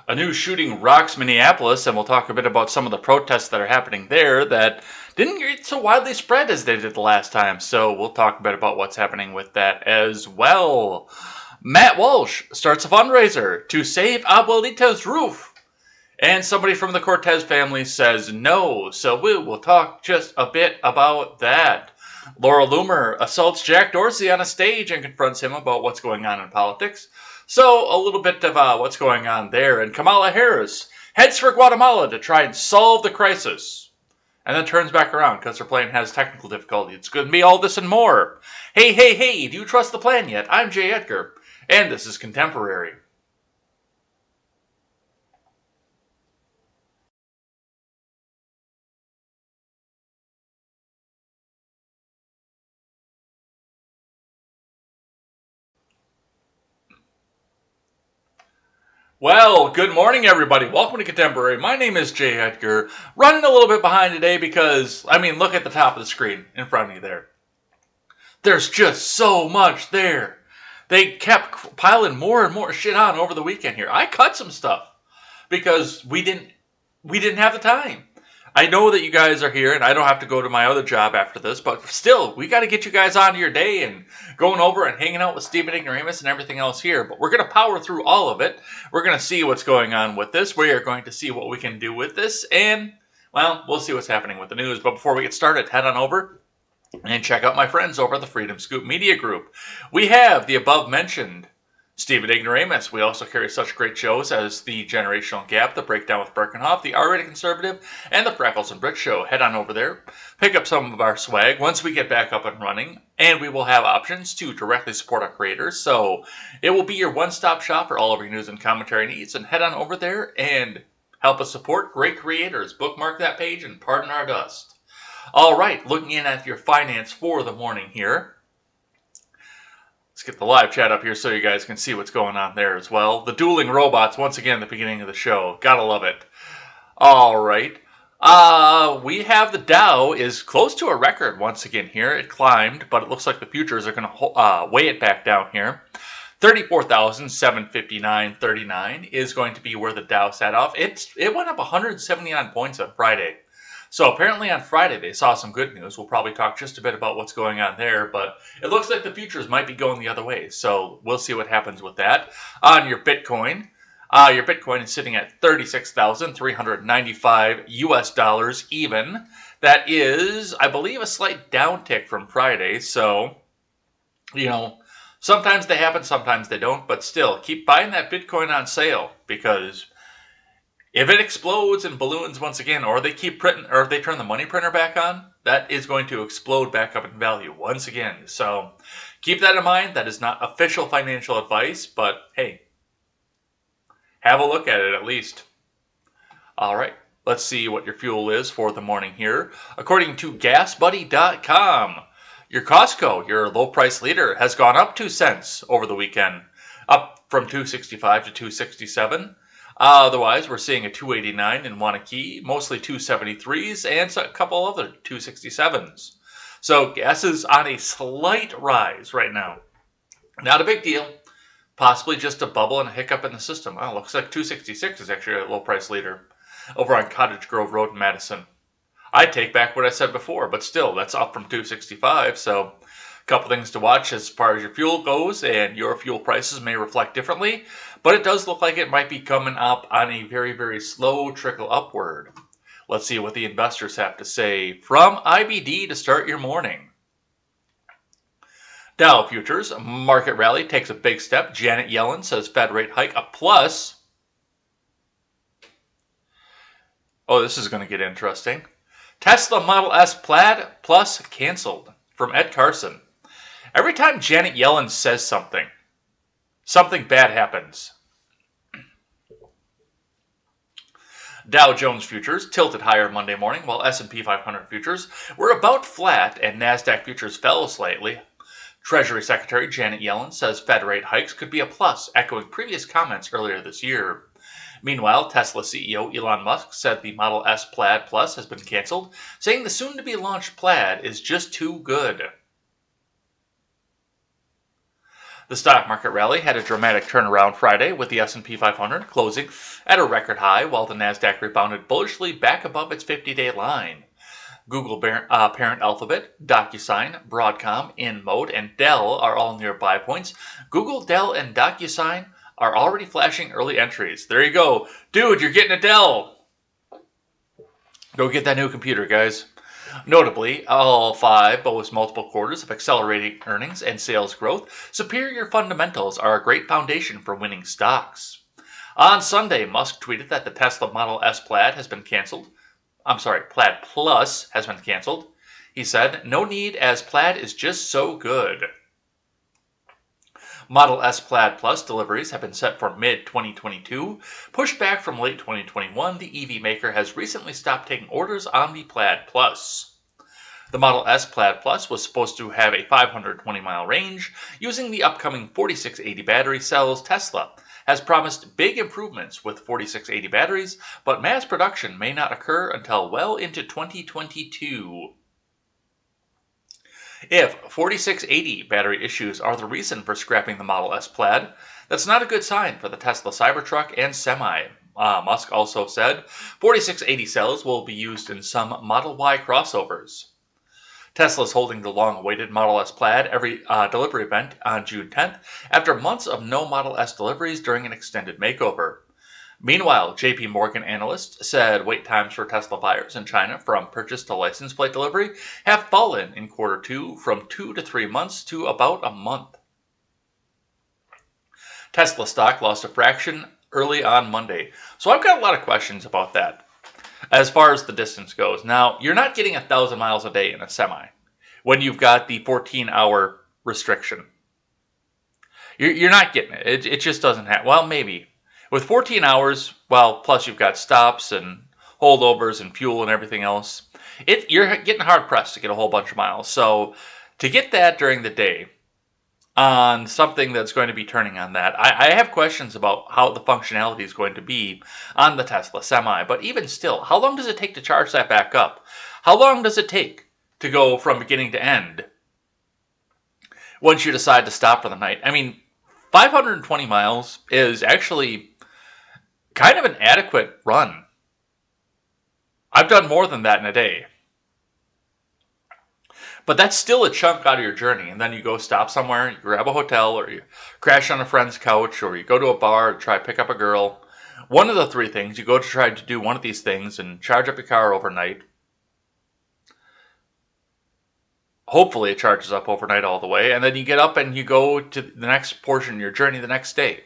A new shooting rocks Minneapolis, and we'll talk a bit about some of the protests that are happening there that didn't get so widely spread as they did the last time. So we'll talk a bit about what's happening with that as well. Matt Walsh starts a fundraiser to save Abuelita's roof. And somebody from the Cortez family says no, so we will talk just a bit about that. Laura Loomer assaults Jack Dorsey on a stage and confronts him about what's going on in politics. So a little bit of what's going on there. And Kamala Harris heads for Guatemala to try and solve the crisis. And then turns back around because her plane has technical difficulty. It's going to be all this and more. Hey, do you trust the plan yet? I'm Jay Edgar, and this is Contemporary. Well, good morning, everybody. Welcome to Contemporary. My name is Jay Edgar. Running a little bit behind today because, look at the top of the screen in front of you there. There's just so much there. They kept piling more and more shit on over the weekend here. I cut some stuff because we didn't have the time. I know that you guys are here and I don't have to go to my other job after this, but still, we got to get you guys on to your day and going over and hanging out with Stephen Ignoramus and everything else here. But we're going to power through all of it. We're going to see what's going on with this. We are going to see what we can do with this. And, well, we'll see what's happening with the news. But before we get started, head on over and check out my friends over at the Freedom Scoop Media Group. We have the above-mentioned Stephen Ignoramus. We also carry such great shows as The Generational Gap, The Breakdown with Birkenhoff, The R-Rated Conservative, and The Freckles and Brit Show. Head on over there, pick up some of our swag once we get back up and running, and we will have options to directly support our creators. So it will be your one-stop shop for all of your news and commentary needs, and head on over there and help us support great creators. Bookmark that page and pardon our dust. All right, looking in at your finance for the morning here. Let's get the live chat up here so you guys can see what's going on there as well. The dueling robots, once again, at the beginning of the show. Gotta love it. All right. We have the Dow is close to a record once again here. It climbed, but it looks like the futures are going to weigh it back down here. 34,759.39 is going to be where the Dow sat off. It went up 179 points on Friday. So apparently on Friday they saw some good news. We'll probably talk just a bit about what's going on there, but it looks like the futures might be going the other way. So we'll see what happens with that. On your Bitcoin is sitting at 36,395 US dollars even. That is, I believe, a slight downtick from Friday. So, sometimes they happen, sometimes they don't, but still, keep buying that Bitcoin on sale because if it explodes and balloons once again, or they keep printing, or if they turn the money printer back on, that is going to explode back up in value once again. So keep that in mind. That is not official financial advice, but hey, have a look at it at least. All right, let's see what your fuel is for the morning here. According to GasBuddy.com, your Costco, your low price leader, has gone up 2 cents over the weekend, up from $2.65 to $2.67. Otherwise, we're seeing a $2.89 in Wanakee, mostly $2.73s, and a couple other $2.67s. So gas is on a slight rise right now. Not a big deal. Possibly just a bubble and a hiccup in the system. Oh, looks like $2.66 is actually a low price leader over on Cottage Grove Road in Madison. I take back what I said before, but still, that's up from $2.65, so couple things to watch as far as your fuel goes, and your fuel prices may reflect differently, but it does look like it might be coming up on a very, very slow trickle upward. Let's see what the investors have to say from IBD to start your morning. Dow futures, market rally takes a big step. Janet Yellen says Fed rate hike a plus. Oh, this is going to get interesting. Tesla Model S Plaid Plus canceled from Ed Carson. Every time Janet Yellen says something bad happens. Dow Jones futures tilted higher Monday morning, while S&P 500 futures were about flat and NASDAQ futures fell slightly. Treasury Secretary Janet Yellen says Fed rate hikes could be a plus, echoing previous comments earlier this year. Meanwhile, Tesla CEO Elon Musk said the Model S Plaid Plus has been canceled, saying the soon-to-be-launched Plaid is just too good. The stock market rally had a dramatic turnaround Friday, with the S&P 500 closing at a record high, while the Nasdaq rebounded bullishly back above its 50-day line. Google parent Alphabet, DocuSign, Broadcom, InMode, and Dell are all near buy points. Google, Dell, and DocuSign are already flashing early entries. There you go. Dude, you're getting a Dell. Go get that new computer, guys. Notably, all five boast multiple quarters of accelerating earnings and sales growth. Superior fundamentals are a great foundation for winning stocks. On Sunday, Musk tweeted that the Tesla Model S Plaid has been canceled. Plaid Plus has been canceled. He said, "No need, as Plaid is just so good." Model S Plaid Plus deliveries have been set for mid-2022. Pushed back from late 2021, the EV maker has recently stopped taking orders on the Plaid Plus. The Model S Plaid Plus was supposed to have a 520-mile range. Using the upcoming 4680 battery cells, Tesla has promised big improvements with 4680 batteries, but mass production may not occur until well into 2022. If 4680 battery issues are the reason for scrapping the Model S Plaid, that's not a good sign for the Tesla Cybertruck and Semi. Musk also said 4680 cells will be used in some Model Y crossovers. Tesla is holding the long-awaited Model S Plaid every delivery event on June 10th after months of no Model S deliveries during an extended makeover. Meanwhile, JP Morgan analysts said wait times for Tesla buyers in China from purchase to license plate delivery have fallen in quarter two from 2 to 3 months to about a month. Tesla stock lost a fraction early on Monday, so I've got a lot of questions about that. As far as the distance goes, now, you're not getting 1,000 miles a day in a Semi when you've got the 14-hour restriction. You're not getting it. It just doesn't happen. Well, maybe. With 14 hours, well, plus you've got stops and holdovers and fuel and everything else, you're getting hard-pressed to get a whole bunch of miles. So to get that during the day on something that's going to be turning on that, I have questions about how the functionality is going to be on the Tesla Semi. But even still, how long does it take to charge that back up? How long does it take to go from beginning to end once you decide to stop for the night? I mean, 520 miles is actually kind of an adequate run. I've done more than that in a day. But that's still a chunk out of your journey. And then you go stop somewhere, you grab a hotel, or you crash on a friend's couch, or you go to a bar to try to pick up a girl. One of the three things, you go to try to do one of these things and charge up your car overnight. Hopefully it charges up overnight all the way. And then you get up and you go to the next portion of your journey the next day.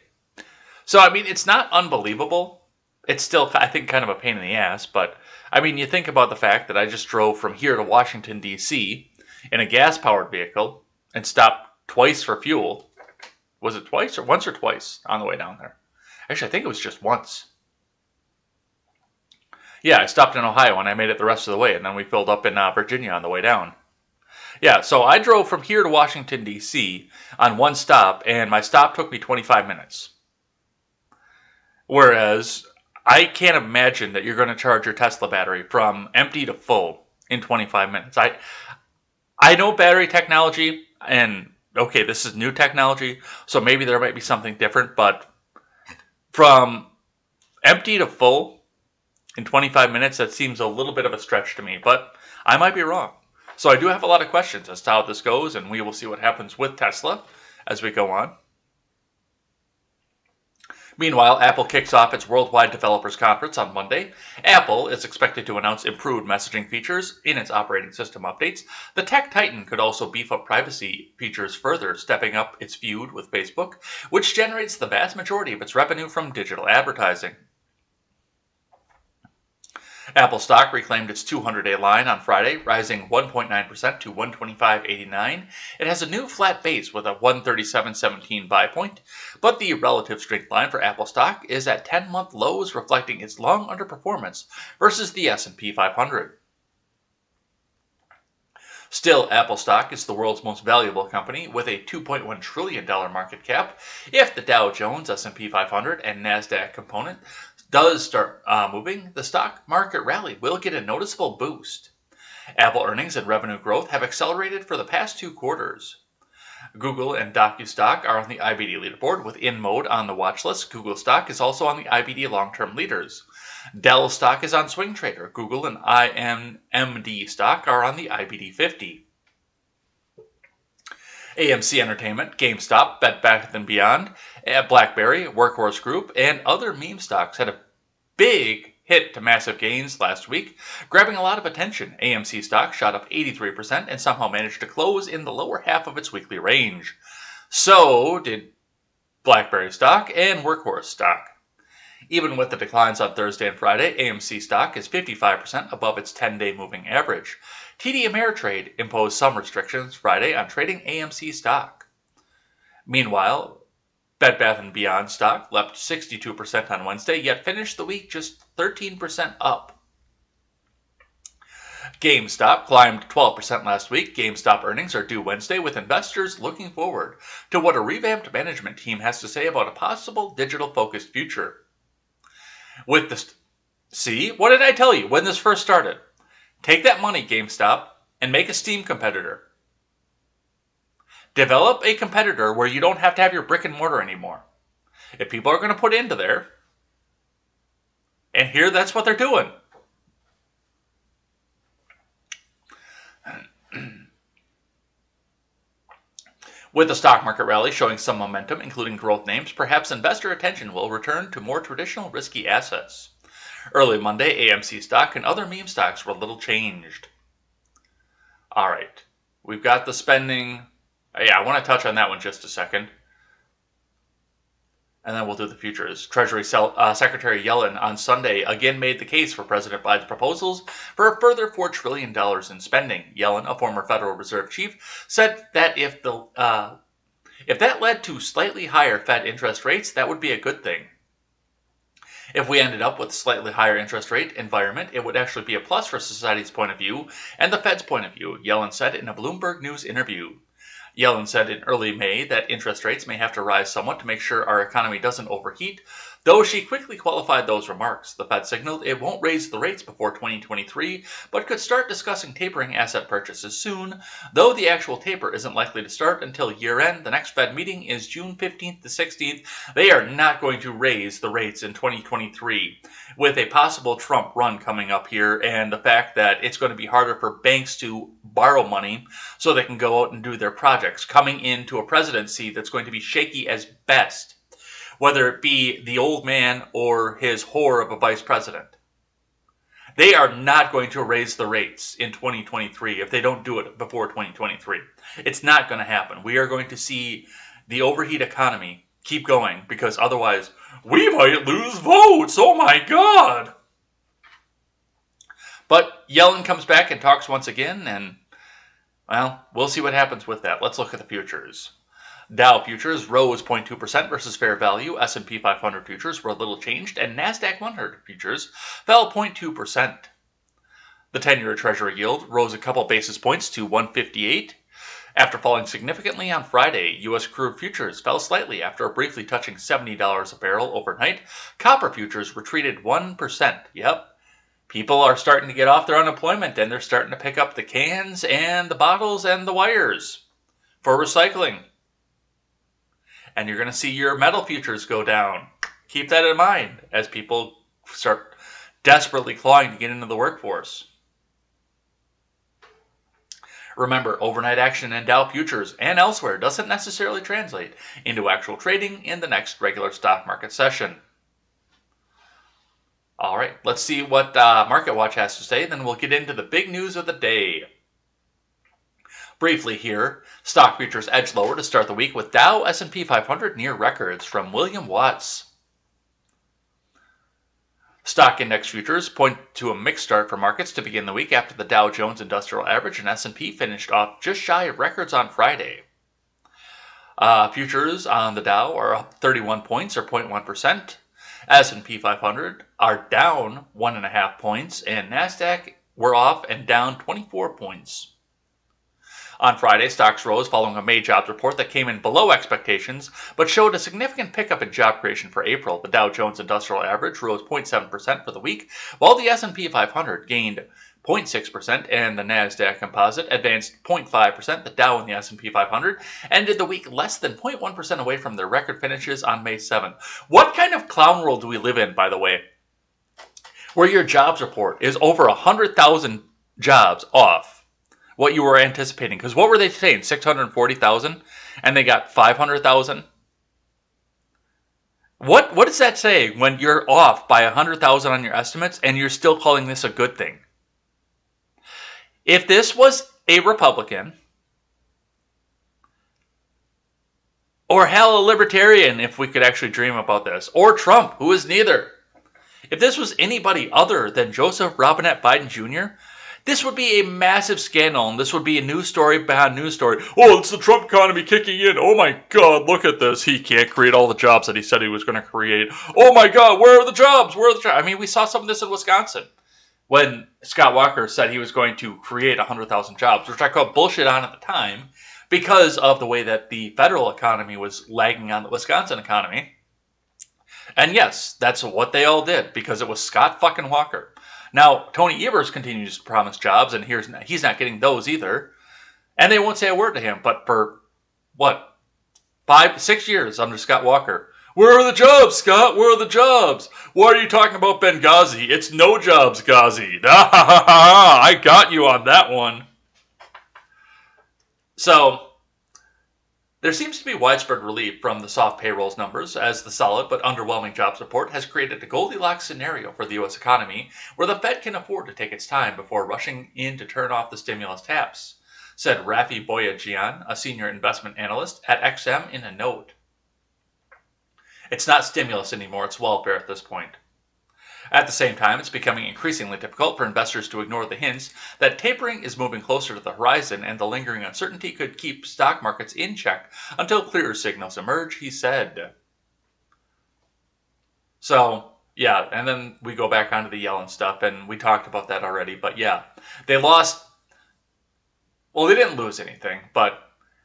So, I mean, it's not unbelievable. It's still, I think, kind of a pain in the ass. But, I mean, you think about the fact that I just drove from here to Washington, D.C. in a gas-powered vehicle and stopped twice for fuel. Was it twice or once or twice on the way down there? Actually, I think it was just once. Yeah, I stopped in Ohio and I made it the rest of the way. And then we filled up in Virginia on the way down. Yeah, so I drove from here to Washington, D.C. on one stop, and my stop took me 25 minutes. Whereas, I can't imagine that you're going to charge your Tesla battery from empty to full in 25 minutes. I know battery technology, and okay, this is new technology, so maybe there might be something different, but from empty to full in 25 minutes, that seems a little bit of a stretch to me, but I might be wrong. So I do have a lot of questions as to how this goes, and we will see what happens with Tesla as we go on. Meanwhile, Apple kicks off its Worldwide Developers Conference on Monday. Apple is expected to announce improved messaging features in its operating system updates. The tech titan could also beef up privacy features further, stepping up its feud with Facebook, which generates the vast majority of its revenue from digital advertising. Apple stock reclaimed its 200-day line on Friday, rising 1.9% to 125.89. It has a new flat base with a 137.17 buy point, but the relative strength line for Apple stock is at 10-month lows, reflecting its long underperformance versus the S&P 500. Still, Apple stock is the world's most valuable company with a $2.1 trillion market cap. If the Dow Jones, S&P 500, and NASDAQ component does start moving, the stock market rally will get a noticeable boost. Apple earnings and revenue growth have accelerated for the past 2 quarters. Google and DocuStock are on the IBD leaderboard with InMode on the watch list. Google stock is also on the IBD long-term leaders. Dell stock is on Swing Trader. Google and IMMD stock are on the IBD 50. AMC Entertainment, GameStop, Bed Bath & Beyond, BlackBerry, Workhorse Group, and other meme stocks had a big hit to massive gains last week, grabbing a lot of attention. AMC stock shot up 83% and somehow managed to close in the lower half of its weekly range. So did BlackBerry stock and Workhorse stock. Even with the declines on Thursday and Friday, AMC stock is 55% above its 10-day moving average. TD Ameritrade imposed some restrictions Friday on trading AMC stock. Meanwhile, Bed Bath & Beyond stock leapt 62% on Wednesday, yet finished the week just 13% up. GameStop climbed 12% last week. GameStop earnings are due Wednesday, with investors looking forward to what a revamped management team has to say about a possible digital-focused future. See, what did I tell you when this first started? Take that money, GameStop, and make a Steam competitor. Develop a competitor where you don't have to have your brick and mortar anymore. If people are going to put into there, and here that's what they're doing. With the stock market rally showing some momentum, including growth names, perhaps investor attention will return to more traditional risky assets. Early Monday, AMC stock and other meme stocks were a little changed. All right, we've got the spending. Yeah, I want to touch on that one just a second. And then we'll do the futures. Treasury Secretary Yellen on Sunday again made the case for President Biden's proposals for a further $4 trillion in spending. Yellen, a former Federal Reserve chief, said that if that led to slightly higher Fed interest rates, that would be a good thing. If we ended up with a slightly higher interest rate environment, it would actually be a plus for society's point of view and the Fed's point of view, Yellen said in a Bloomberg News interview. Yellen said in early May that interest rates may have to rise somewhat to make sure our economy doesn't overheat, though she quickly qualified those remarks. The Fed signaled it won't raise the rates before 2023, but could start discussing tapering asset purchases soon, though the actual taper isn't likely to start until year-end. The next Fed meeting is June 15th to 16th. They are not going to raise the rates in 2023, with a possible Trump run coming up here and the fact that it's going to be harder for banks to borrow money so they can go out and do their projects, coming into a presidency that's going to be shaky as best, whether it be the old man or his whore of a vice president. They are not going to raise the rates in 2023 if they don't do it before 2023. It's not going to happen. We are going to see the overheat economy keep going because otherwise we might lose votes. Oh my God. But Yellen comes back and talks once again, and, well, we'll see what happens with that. Let's look at the futures. Dow futures rose 0.2% versus fair value. S&P 500 futures were a little changed, and NASDAQ 100 futures fell 0.2%. The 10-year Treasury yield rose a couple basis points to 158. After falling significantly on Friday, U.S. crude futures fell slightly after briefly touching $70 a barrel overnight. Copper futures retreated 1%. Yep. People are starting to get off their unemployment, and they're starting to pick up the cans and the bottles and the wires for recycling. And you're going to see your metal futures go down. Keep that in mind as people start desperately clawing to get into the workforce. Remember, overnight action in Dow futures and elsewhere doesn't necessarily translate into actual trading in the next regular stock market session. All right, let's see what MarketWatch has to say, then we'll get into the big news of the day. Briefly here, stock futures edged lower to start the week with Dow S&P 500 near records from William Watts. Stock index futures point to a mixed start for markets to begin the week after the Dow Jones Industrial Average and S&P finished off just shy of records on Friday. Futures on the Dow are up 31 points or 0.1%. S&P 500 are down 1.5 points, and NASDAQ were off and down 24 points. On Friday, stocks rose following a May jobs report that came in below expectations, but showed a significant pickup in job creation for April. The Dow Jones Industrial Average rose 0.7% for the week, while the S&P 500 gained 0.6%, and the Nasdaq Composite advanced 0.5%. The Dow and the S&P 500 ended the week less than 0.1% away from their record finishes on May 7th. What kind of clown world do we live in, by the way, where your jobs report is over 100,000 jobs off what you were anticipating? Because what were they saying, 640,000, and they got 500,000? What does that say when you're off by 100,000 on your estimates and you're still calling this a good thing? If this was a Republican, or hell, a libertarian, if we could actually dream about this, or Trump, who is neither. If this was anybody other than Joseph Robinette Biden Jr., this would be a massive scandal, and this would be a news story behind news story. Oh, it's the Trump economy kicking in. Oh my God, look at this. He can't create all the jobs that he said he was going to create. Oh my God, where are the jobs? Where are the jobs? I mean, we saw some of this in Wisconsin when Scott Walker said he was going to create 100,000 jobs, which I called bullshit on at the time because of the way that the federal economy was lagging on the Wisconsin economy. And yes, that's what they all did because it was Scott fucking Walker. Now, Tony Evers continues to promise jobs, and he's not getting those either. And they won't say a word to him. But for, 5-6 years under Scott Walker, where are the jobs, Scott? Where are the jobs? Why are you talking about Benghazi? It's no jobs, Ghazi. I got you on that one. So, there seems to be widespread relief from the soft payrolls numbers as the solid but underwhelming jobs report has created a Goldilocks scenario for the U.S. economy where the Fed can afford to take its time before rushing in to turn off the stimulus taps, said Rafi Boyadjian, a senior investment analyst at XM in a note. It's not stimulus anymore, it's welfare at this point. At the same time, it's becoming increasingly difficult for investors to ignore the hints that tapering is moving closer to the horizon and the lingering uncertainty could keep stock markets in check until clearer signals emerge, he said. So, yeah, and then we go back onto the Yellen stuff, and we talked about that already, but yeah, they lost, well, they didn't lose anything, but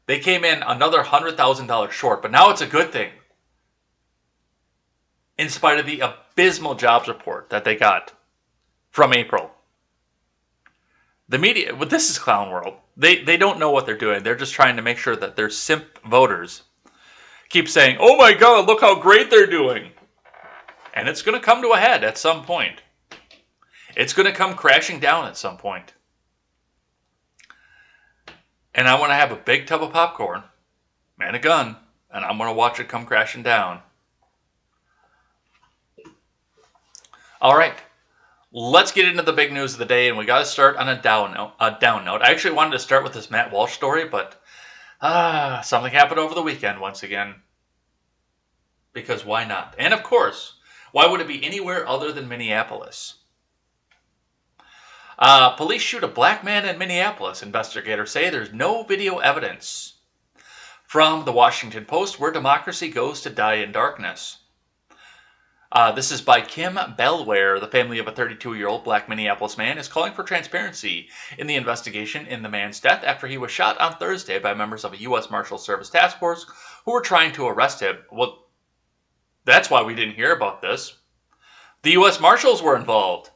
they came in another $100,000 short, but now it's a good thing. In spite of the abysmal jobs report that they got from April. The media, well, this is clown world. They don't know what they're doing. They're just trying to make sure that their simp voters keep saying, oh my God, look how great they're doing. And it's going to come to a head at some point. It's going to come crashing down at some point. And I want to have a big tub of popcorn and a gun, and I'm going to watch it come crashing down. All right, let's get into the big news of the day, and we got to start on a down note. I actually wanted to start with this Matt Walsh story, but something happened over the weekend once again. Because why not? And of course, why would it be anywhere other than Minneapolis? Police shoot a black man in Minneapolis. Investigators say there's no video evidence. From the Washington Post, where democracy goes to die in darkness. This is by Kim Bellware. The family of a 32-year-old black Minneapolis man is calling for transparency in the investigation in the man's death after he was shot on Thursday by members of a U.S. Marshal Service task force who were trying to arrest him. Well, that's why we didn't hear about this. The U.S. Marshals were involved.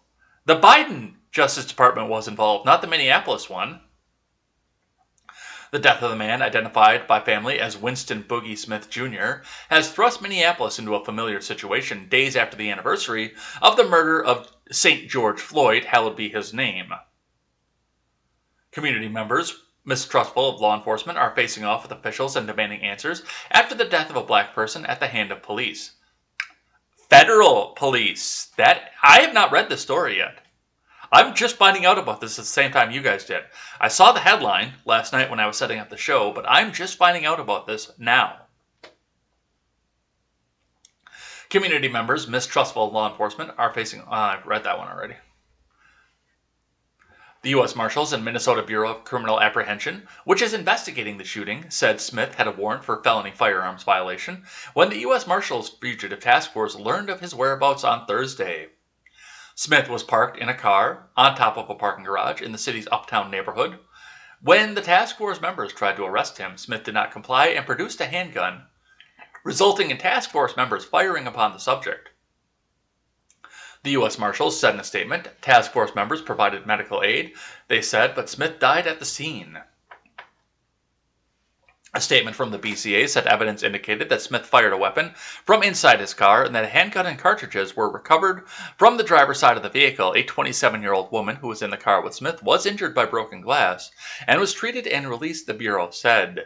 The Biden Justice Department was involved, not the Minneapolis one. The death of the man, identified by family as Winston Boogie Smith Jr., has thrust Minneapolis into a familiar situation days after the anniversary of the murder of St. George Floyd, hallowed be his name. Community members, mistrustful of law enforcement, are facing off with officials and demanding answers after the death of a black person at the hand of police. Federal police. I have not read the story yet. I'm just finding out about this at the same time you guys did. I saw the headline last night when I was setting up the show, but I'm just finding out about this now. Community members, mistrustful of law enforcement, are facing... I've read that one already. The U.S. Marshals and Minnesota Bureau of Criminal Apprehension, which is investigating the shooting, said Smith had a warrant for felony firearms violation when the U.S. Marshals Fugitive Task Force learned of his whereabouts on Thursday. Smith was parked in a car on top of a parking garage in the city's uptown neighborhood. When the task force members tried to arrest him, Smith did not comply and produced a handgun, resulting in task force members firing upon the subject. The U.S. Marshals said in a statement, task force members provided medical aid, they said, but Smith died at the scene. A statement from the BCA said evidence indicated that Smith fired a weapon from inside his car and that a handgun and cartridges were recovered from the driver's side of the vehicle. A 27-year-old woman who was in the car with Smith was injured by broken glass and was treated and released, the Bureau said.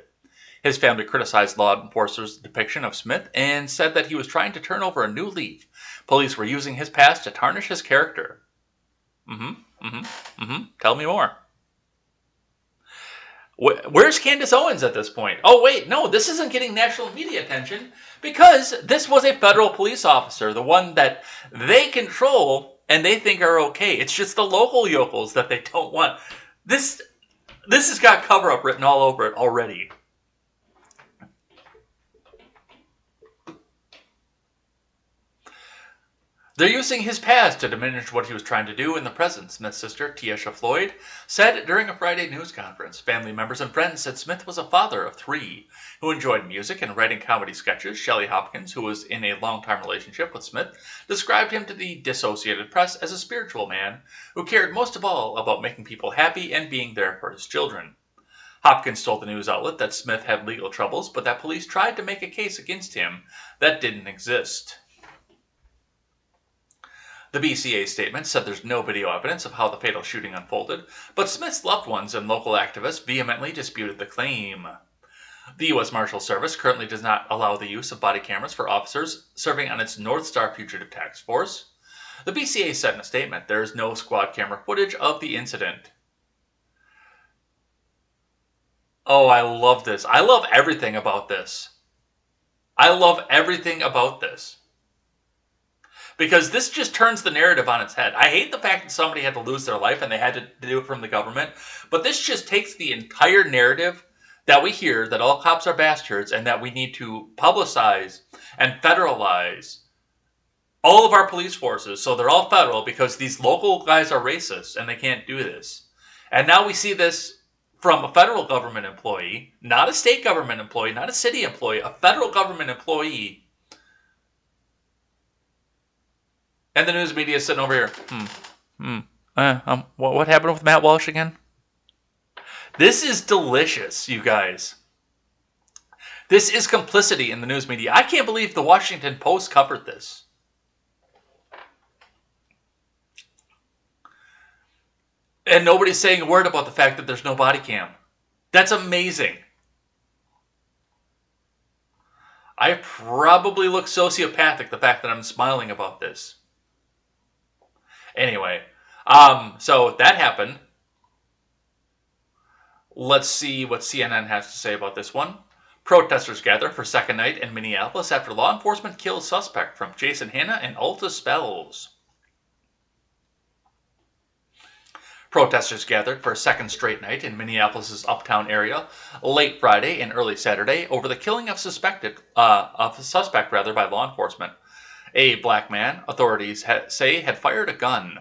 His family criticized law enforcers' depiction of Smith and said that he was trying to turn over a new leaf. Police were using his past to tarnish his character. Tell me more. Where's Candace Owens at this point? Oh, wait, no, this isn't getting national media attention because this was a federal police officer, the one that they control and they think are okay. It's just the local yokels that they don't want. This has got cover-up written all over it already. They're using his past to diminish what he was trying to do in the present, Smith's sister, Tiesha Floyd, said during a Friday news conference. Family members and friends said Smith was a father of 3 who enjoyed music and writing comedy sketches. Shelley Hopkins, who was in a long-time relationship with Smith, described him to the Associated Press as a spiritual man who cared most of all about making people happy and being there for his children. Hopkins told the news outlet that Smith had legal troubles, but that police tried to make a case against him that didn't exist. The BCA statement said there's no video evidence of how the fatal shooting unfolded, but Smith's loved ones and local activists vehemently disputed the claim. The U.S. Marshals Service currently does not allow the use of body cameras for officers serving on its North Star Fugitive Task Force. The BCA said in a statement there is no squad camera footage of the incident. Oh, I love this. I love everything about this. I love everything about this. Because this just turns the narrative on its head. I hate the fact that somebody had to lose their life and they had to do it from the government. But this just takes the entire narrative that we hear, that all cops are bastards, and that we need to publicize and federalize all of our police forces so they're all federal because these local guys are racist and they can't do this. And now we see this from a federal government employee, not a state government employee, not a city employee, a federal government employee. And the news media is sitting over here. What happened with Matt Walsh again? This is delicious, you guys. This is complicity in the news media. I can't believe the Washington Post covered this. And nobody's saying a word about the fact that there's no body cam. That's amazing. I probably look sociopathic, the fact that I'm smiling about this. Anyway, so that happened. Let's see what CNN has to say about this one. Protesters gather for second night in Minneapolis after law enforcement kills suspect, from Jason Hanna and Alta Spells. Protesters gathered for a second straight night in Minneapolis' uptown area late Friday and early Saturday over the killing of a suspect by law enforcement. A black man, authorities say, had fired a gun.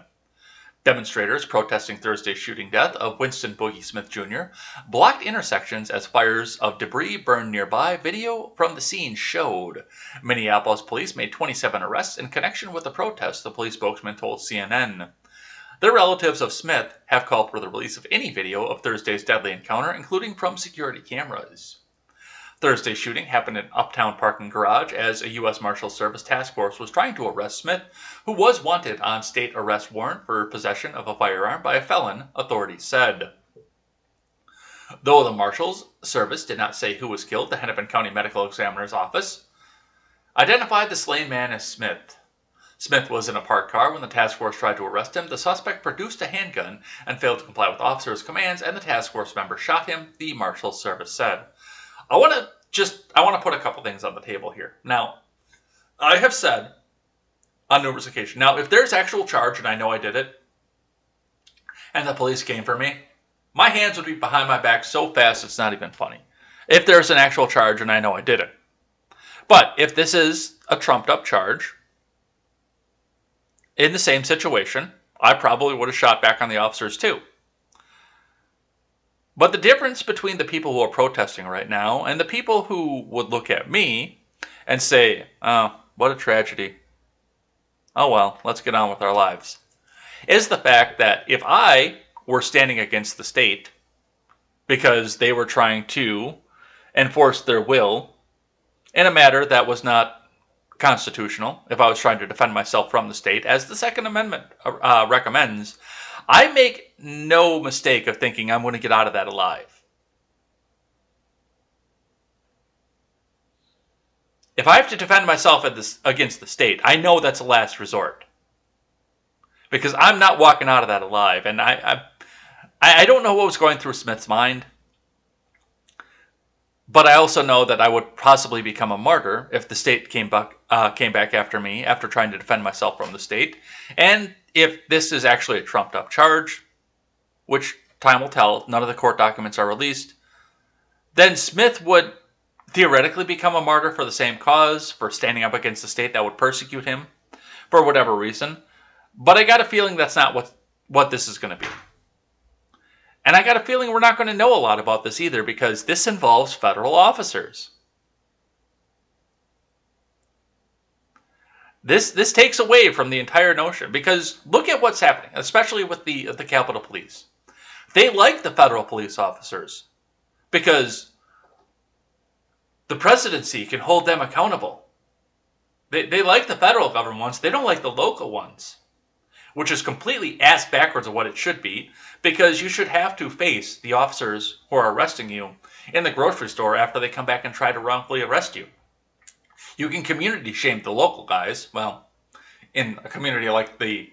Demonstrators protesting Thursday's shooting death of Winston Boogie Smith Jr. blocked intersections as fires of debris burned nearby. Video from the scene showed. Minneapolis police made 27 arrests in connection with the protest, the police spokesman told CNN. The relatives of Smith have called for the release of any video of Thursday's deadly encounter, including from security cameras. Thursday's shooting happened in an uptown parking garage as a U.S. Marshals Service task force was trying to arrest Smith, who was wanted on state arrest warrant for possession of a firearm by a felon, authorities said. Though the Marshals Service did not say who was killed, the Hennepin County Medical Examiner's Office identified the slain man as Smith. Smith was in a parked car when the task force tried to arrest him. The suspect produced a handgun and failed to comply with officers' commands, and the task force member shot him, the Marshals Service said. I want to put a couple things on the table here. Now, I have said on numerous occasions, now if there's actual charge and I know I did it, and the police came for me, my hands would be behind my back so fast it's not even funny. If there's an actual charge and I know I did it. But if this is a trumped up charge, in the same situation, I probably would have shot back on the officers too. But the difference between the people who are protesting right now and the people who would look at me and say, oh, what a tragedy. oh well, let's get on with our lives, is the fact that if I were standing against the state because they were trying to enforce their will in a matter that was not constitutional, if I was trying to defend myself from the state, as the Second Amendment recommends, I make no mistake of thinking I'm going to get out of that alive. If I have to defend myself against the state, I know that's a last resort. Because I'm not walking out of that alive. And I don't know what was going through Smith's mind. But I also know that I would possibly become a martyr if the state came back after me after trying to defend myself from the state. And if this is actually a trumped up charge, which time will tell, none of the court documents are released, then Smith would theoretically become a martyr for the same cause, for standing up against the state that would persecute him for whatever reason. But I got a feeling that's not what this is going to be. And I got a feeling we're not going to know a lot about this either, because this involves federal officers. This takes away from the entire notion, because look at what's happening, especially with the Capitol Police. They like the federal police officers because the presidency can hold them accountable. They like the federal government ones. They don't like the local ones, which is completely ass backwards of what it should be, because you should have to face the officers who are arresting you in the grocery store after they come back and try to wrongfully arrest you. You can community shame the local guys, well, in a community like the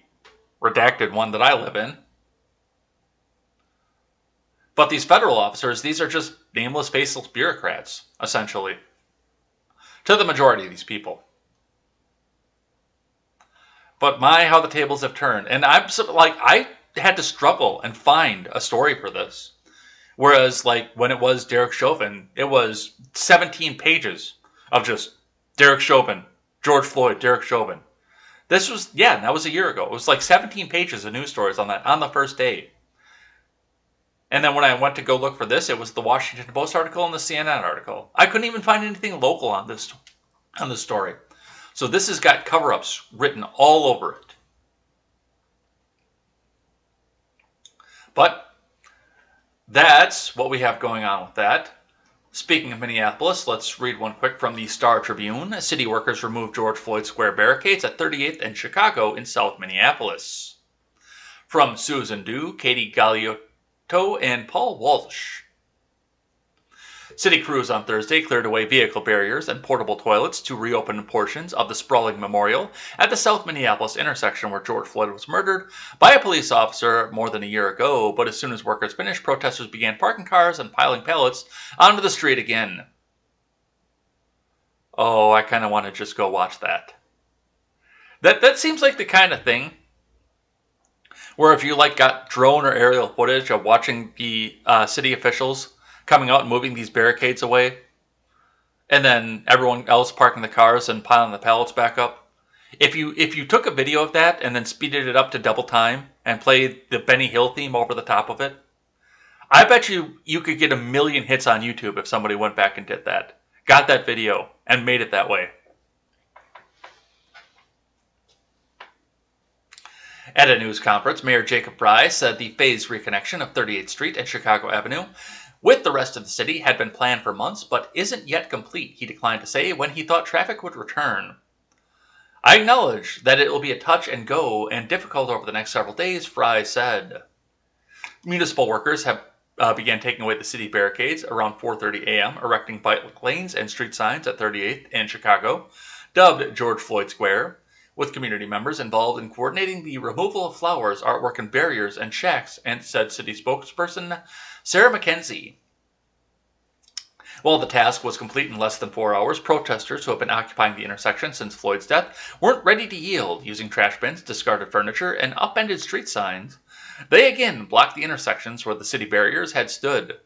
redacted one that I live in. But these federal officers, these are just nameless, faceless bureaucrats, essentially, to the majority of these people. But my, how the tables have turned. And I had to struggle and find a story for this. Whereas, like, when it was Derek Chauvin, it was 17 pages of just Derek Chauvin, George Floyd, Derek Chauvin. This was, that was a year ago. It was like 17 pages of news stories on that, on the first day. And then when I went to go look for this, it was the Washington Post article and the CNN article. I couldn't even find anything local on this story. So this has got cover-ups written all over it. But that's what we have going on with that. Speaking of Minneapolis, let's read one quick from the Star Tribune. City workers removed George Floyd Square barricades at 38th and Chicago in South Minneapolis. From Susan Dew, Katie Galiotto, and Paul Walsh. City crews on Thursday cleared away vehicle barriers and portable toilets to reopen portions of the sprawling memorial at the South Minneapolis intersection where George Floyd was murdered by a police officer more than a year ago. But as soon as workers finished, protesters began parking cars and piling pallets onto the street again. Oh, I kind of want to just go watch that. That seems like the kind of thing where if you got drone or aerial footage of watching the city officials coming out and moving these barricades away, and then everyone else parking the cars and piling the pallets back up. If you took a video of that and then speeded it up to double time and played the Benny Hill theme over the top of it, I bet you could get 1 million hits on YouTube if somebody went back and did that. Got that video and made it that way. At a news conference, Mayor Jacob Frey said the phased reconnection of 38th Street and Chicago Avenue with the rest of the city had been planned for months, but isn't yet complete, he declined to say when he thought traffic would return. I acknowledge that it will be a touch and go and difficult over the next several days, Frey said. Municipal workers have began taking away the city barricades around 4:30 a.m., erecting bike lanes and street signs at 38th and Chicago, dubbed George Floyd Square, with community members involved in coordinating the removal of flowers, artwork, and barriers and shacks, and said city spokesperson Sarah McKenzie. While the task was complete in less than 4 hours, protesters who have been occupying the intersection since Floyd's death weren't ready to yield, using trash bins, discarded furniture, and upended street signs. They again blocked the intersections where the city barriers had stood.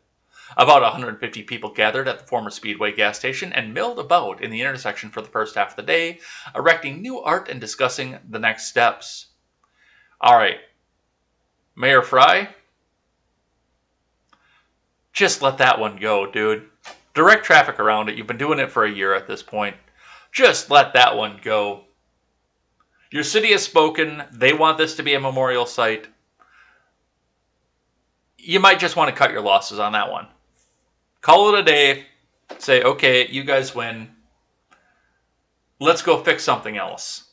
About 150 people gathered at the former Speedway gas station and milled about in the intersection for the first half of the day, erecting new art and discussing the next steps. All right, Mayor Frey, just let that one go, dude. Direct traffic around it. You've been doing it for a year at this point. Just let that one go. Your city has spoken. They want this to be a memorial site. You might just want to cut your losses on that one. Call it a day. Say, okay, you guys win. Let's go fix something else.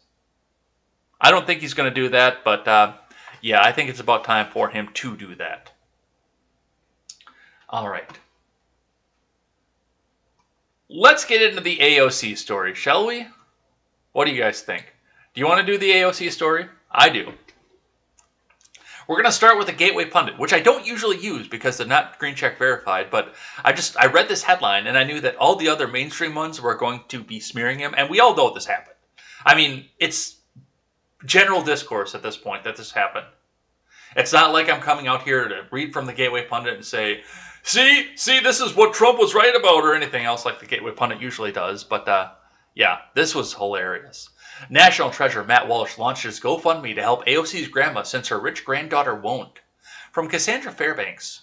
I don't think he's going to do that, but yeah, I think it's about time for him to do that. All right. Let's get into the AOC story, shall we? What do you guys think? Do you want to do the AOC story? I do. We're going to start with the Gateway Pundit, which I don't usually use because they're not green check verified, but I read this headline and I knew that all the other mainstream ones were going to be smearing him, and we all know this happened. I mean, it's general discourse at this point that this happened. It's not like I'm coming out here to read from the Gateway Pundit and say, see, this is what Trump was right about, or anything else like the Gateway Pundit usually does, but yeah, this was hilarious. National treasure Matt Walsh launches GoFundMe to help AOC's grandma since her rich granddaughter won't. From Cassandra Fairbanks.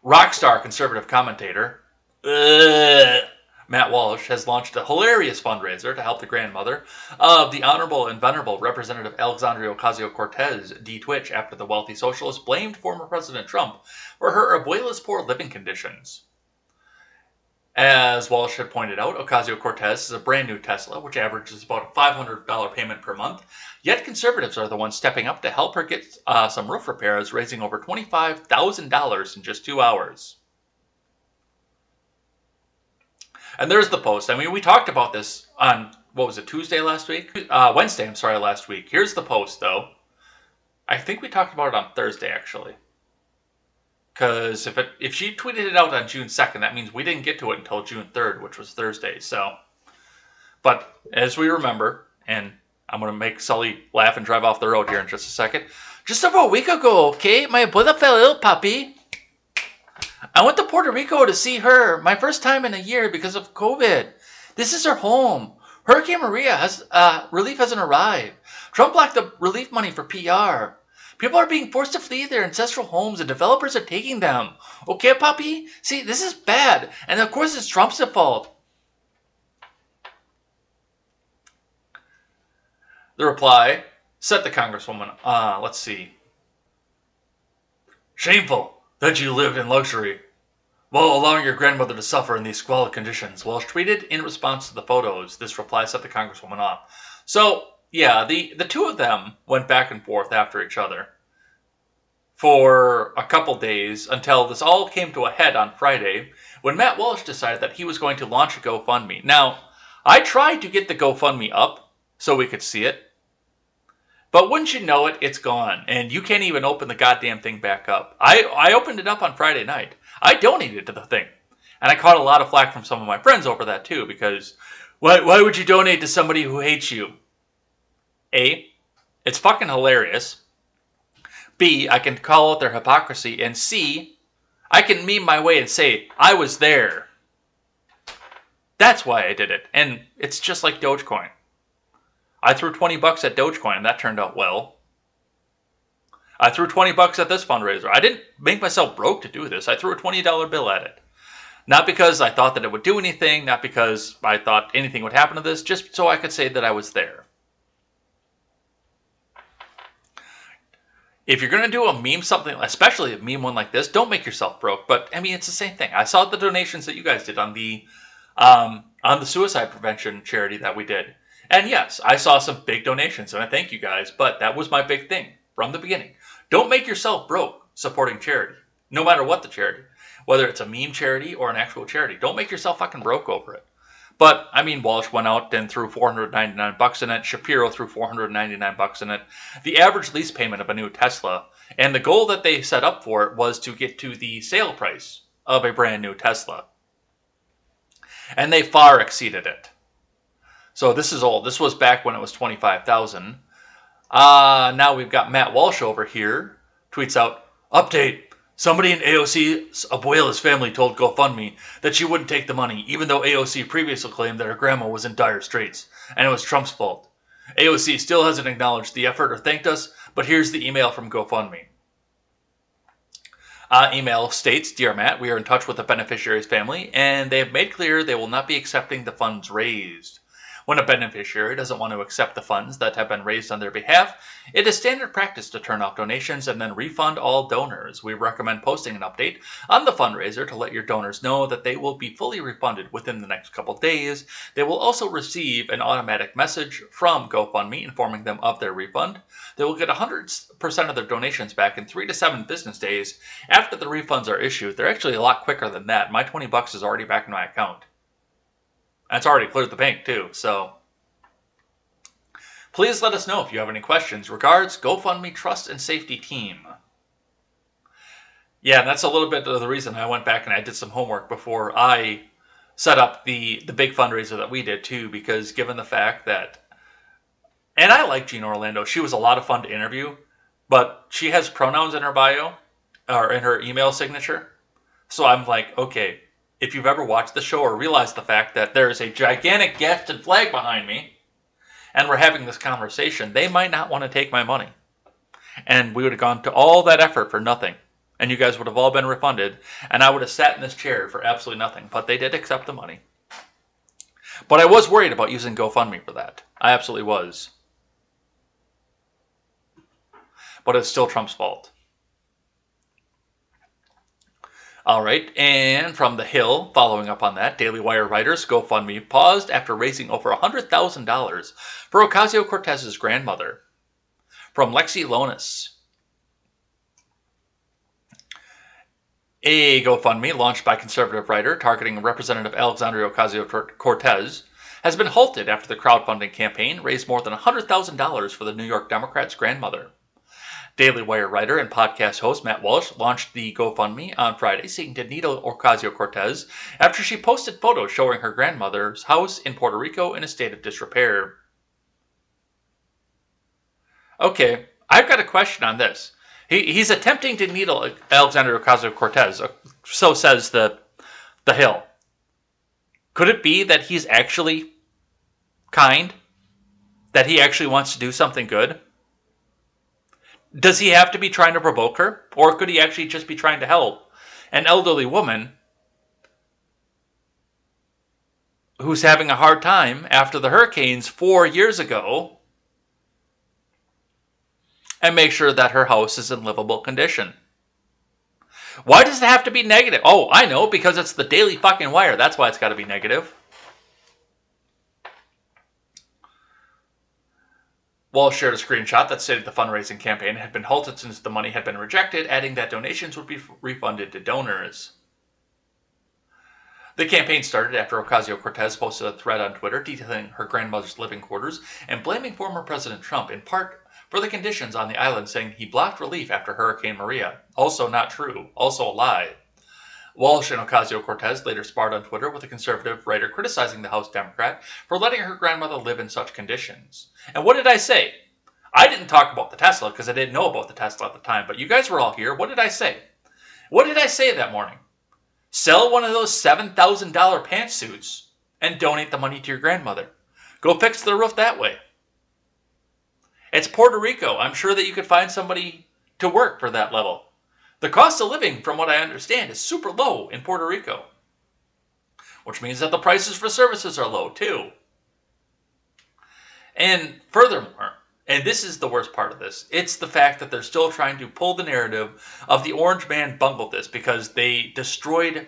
Rockstar conservative commentator Matt Walsh has launched a hilarious fundraiser to help the grandmother of the Honorable and Venerable Representative Alexandria Ocasio-Cortez de-Twitch after the wealthy socialist blamed former President Trump for her abuela's poor living conditions. As Walsh had pointed out, Ocasio-Cortez is a brand new Tesla, which averages about a $500 payment per month, yet conservatives are the ones stepping up to help her get some roof repairs, raising over $25,000 in just 2 hours. And there's the post. I mean, we talked about this on, what was it, Tuesday last week? Wednesday, I'm sorry, last week. Here's the post, though. I think we talked about it on Thursday, actually. Because if she tweeted it out on June 2nd, that means we didn't get to it until June 3rd, which was Thursday. So, but as we remember, and I'm going to make Sully laugh and drive off the road here in just a second. Just over a week ago, okay, my abuela fell ill, papi. I went to Puerto Rico to see her, my first time in a year because of COVID. This is her home. Hurricane Maria relief hasn't arrived. Trump blocked the relief money for PR. People are being forced to flee their ancestral homes and developers are taking them. Okay, papi? See, this is bad. And of course it's Trump's fault. The reply set the Congresswoman, let's see. Shameful that you lived in luxury while allowing your grandmother to suffer in these squalid conditions. Walsh tweeted in response to the photos. This reply set the Congresswoman off. So, yeah, the two of them went back and forth after each other for a couple days until this all came to a head on Friday when Matt Walsh decided that he was going to launch a GoFundMe. Now, I tried to get the GoFundMe up so we could see it, but wouldn't you know it, it's gone, and you can't even open the goddamn thing back up. I opened it up on Friday night. I donated to the thing, and I caught a lot of flack from some of my friends over that too, because why would you donate to somebody who hates you? A, it's fucking hilarious. B, I can call out their hypocrisy. And C, I can meme my way and say, I was there. That's why I did it. And it's just like Dogecoin. I threw $20 at Dogecoin and that turned out well. I threw $20 at this fundraiser. I didn't make myself broke to do this. I threw a $20 bill at it. Not because I thought that it would do anything, not because I thought anything would happen to this, just so I could say that I was there. If you're going to do a meme something, especially a meme one like this, don't make yourself broke. But, I mean, it's the same thing. I saw the donations that you guys did on the suicide prevention charity that we did. And yes, I saw some big donations, and I thank you guys. But that was my big thing from the beginning. Don't make yourself broke supporting charity, no matter what the charity. Whether it's a meme charity or an actual charity. Don't make yourself fucking broke over it. But, I mean, Walsh went out and threw $499 in it. Shapiro threw $499 in it. The average lease payment of a new Tesla. And the goal that they set up for it was to get to the sale price of a brand new Tesla. And they far exceeded it. So this is old. This was back when it was $25,000. Now we've got Matt Walsh over here. Tweets out, update. Somebody in AOC's abuela's family told GoFundMe that she wouldn't take the money, even though AOC previously claimed that her grandma was in dire straits, and it was Trump's fault. AOC still hasn't acknowledged the effort or thanked us, but here's the email from GoFundMe. Email states, Dear Matt, we are in touch with the beneficiary's family, and they have made clear they will not be accepting the funds raised. When a beneficiary doesn't want to accept the funds that have been raised on their behalf, it is standard practice to turn off donations and then refund all donors. We recommend posting an update on the fundraiser to let your donors know that they will be fully refunded within the next couple days. They will also receive an automatic message from GoFundMe informing them of their refund. They will get 100% of their donations back in 3 to 7 business days after the refunds are issued. They're actually a lot quicker than that. My $20 is already back in my account. That's already cleared the bank too, so please let us know if you have any questions. Regards, GoFundMe Trust and Safety Team. Yeah, that's a little bit of the reason I went back and I did some homework before I set up the big fundraiser that we did too, because given the fact that, and I like Gina Orlando, she was a lot of fun to interview, but she has pronouns in her bio, or in her email signature, so I'm like, okay, if you've ever watched the show or realized the fact that there is a gigantic Gadsden flag behind me, and we're having this conversation, they might not want to take my money. And we would have gone to all that effort for nothing. And you guys would have all been refunded, and I would have sat in this chair for absolutely nothing. But they did accept the money. But I was worried about using GoFundMe for that. I absolutely was. But it's still Trump's fault. All right, and from The Hill, following up on that, Daily Wire writers GoFundMe paused after raising over $100,000 for Ocasio-Cortez's grandmother. From Lexi Lonis. A GoFundMe launched by conservative writer targeting Representative Alexandria Ocasio-Cortez has been halted after the crowdfunding campaign raised more than $100,000 for the New York Democrat's grandmother. Daily Wire writer and podcast host Matt Walsh launched the GoFundMe on Friday seeking to needle Ocasio-Cortez after she posted photos showing her grandmother's house in Puerto Rico in a state of disrepair. Okay, I've got a question on this. He's attempting to needle Alexandria Ocasio-Cortez, so says the Hill. Could it be that he's actually kind? That he actually wants to do something good? Does he have to be trying to provoke her? Or could he actually just be trying to help an elderly woman who's having a hard time after the hurricanes 4 years ago and make sure that her house is in livable condition? Why does it have to be negative? Oh, I know, because it's the Daily fucking Wire. That's why it's got to be negative. Walsh shared a screenshot that stated the fundraising campaign had been halted since the money had been rejected, adding that donations would be refunded to donors. The campaign started after Ocasio-Cortez posted a thread on Twitter detailing her grandmother's living quarters and blaming former President Trump in part for the conditions on the island, saying he blocked relief after Hurricane Maria. Also not true. Also a lie. Walsh and Ocasio-Cortez later sparred on Twitter with a conservative writer criticizing the House Democrat for letting her grandmother live in such conditions. And what did I say? I didn't talk about the Tesla because I didn't know about the Tesla at the time, but you guys were all here. What did I say? What did I say that morning? Sell one of those $7,000 pantsuits and donate the money to your grandmother. Go fix the roof that way. It's Puerto Rico. I'm sure that you could find somebody to work for that level. The cost of living, from what I understand, is super low in Puerto Rico, which means that the prices for services are low too. And furthermore, and this is the worst part of this, it's the fact that they're still trying to pull the narrative of the Orange Man bungled this because they destroyed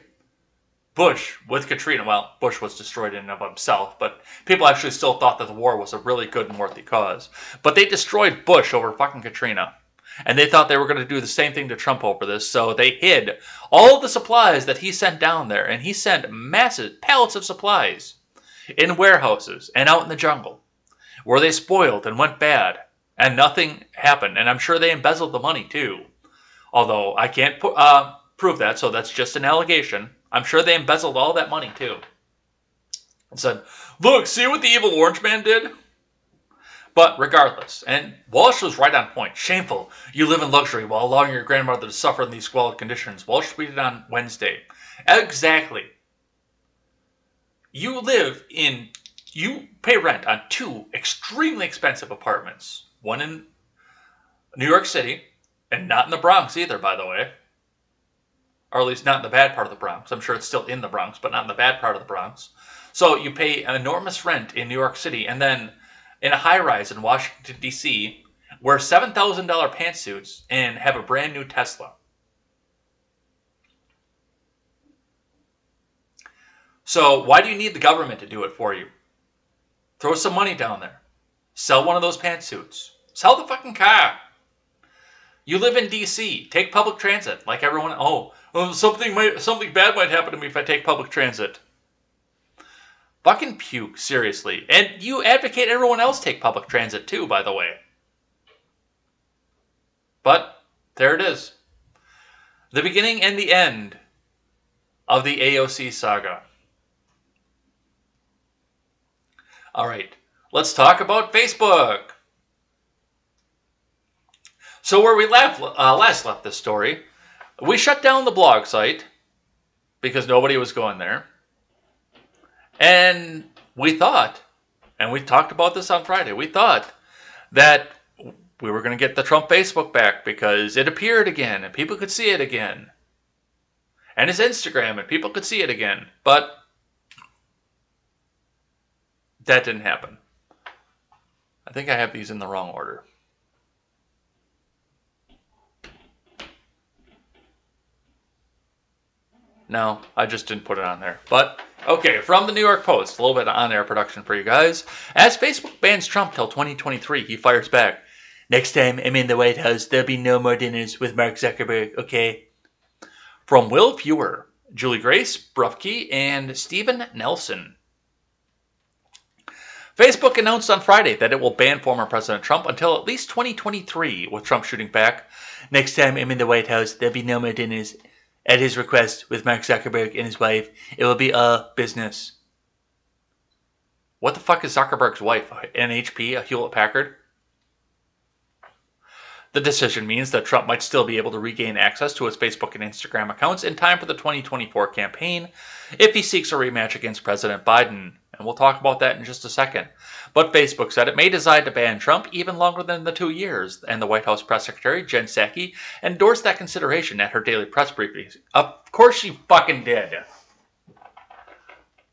Bush with Katrina. Well, Bush was destroyed in and of himself, but people actually still thought that the war was a really good and worthy cause. But they destroyed Bush over fucking Katrina. And they thought they were going to do the same thing to Trump over this, so they hid all of the supplies that he sent down there. And he sent massive pallets of supplies in warehouses and out in the jungle, where they spoiled and went bad, and nothing happened. And I'm sure they embezzled the money too, although I can't prove that, so that's just an allegation. I'm sure they embezzled all that money too. And said, look, see what the evil Orange Man did? But regardless, and Walsh was right on point. Shameful. You live in luxury while allowing your grandmother to suffer in these squalid conditions. Walsh tweeted on Wednesday. Exactly. You pay rent on 2 extremely expensive apartments. One in New York City, and not in the Bronx either, by the way. Or at least not in the bad part of the Bronx. I'm sure it's still in the Bronx, but not in the bad part of the Bronx. So you pay an enormous rent in New York City, and then in a high-rise in Washington, D.C., wear $7,000 pantsuits and have a brand new Tesla. So why do you need the government to do it for you? Throw some money down there. Sell one of those pantsuits. Sell the fucking car. You live in D.C. Take public transit like everyone. Something bad might happen to me if I take public transit. Fucking puke, seriously. And you advocate everyone else take public transit too, by the way. But there it is. The beginning and the end of the AOC saga. All right, let's talk about Facebook. So where we last left this story, we shut down the blog site because nobody was going there. And we thought, and we talked about this on Friday, we thought that we were going to get the Trump Facebook back because it appeared again and people could see it again. And his Instagram and people could see it again. But that didn't happen. I think I have these in the wrong order. No, I just didn't put it on there. But, okay, from the New York Post, a little bit of on-air production for you guys. As Facebook bans Trump till 2023, he fires back. Next time I'm in the White House, there'll be no more dinners with Mark Zuckerberg, okay? From Will Fewer, Julie Grace, Brufke, and Stephen Nelson. Facebook announced on Friday that it will ban former President Trump until at least 2023, with Trump shooting back. Next time I'm in the White House, there'll be no more dinners at his request with Mark Zuckerberg and his wife. It will be a business. What the fuck is Zuckerberg's wife? An HP, a Hewlett-Packard? The decision means that Trump might still be able to regain access to his Facebook and Instagram accounts in time for the 2024 campaign if he seeks a rematch against President Biden. And we'll talk about that in just a second. But Facebook said it may decide to ban Trump even longer than the 2 years, and the White House press secretary, Jen Psaki, endorsed that consideration at her daily press briefing. Of course she fucking did.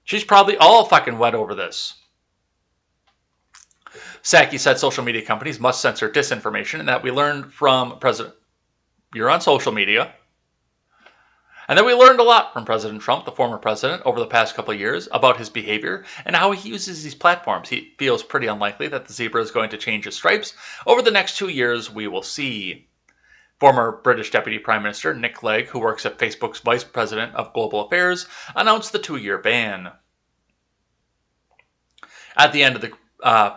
She's probably all fucking wet over this. Psaki said social media companies must censor disinformation, and that we learned from President... You're on social media. And that we learned a lot from President Trump, the former president, over the past couple of years about his behavior and how he uses these platforms. He feels pretty unlikely that the zebra is going to change his stripes. Over the next 2 years, we will see. Former British Deputy Prime Minister Nick Clegg, who works at Facebook's Vice President of Global Affairs, announced the 2-year ban. At the end of the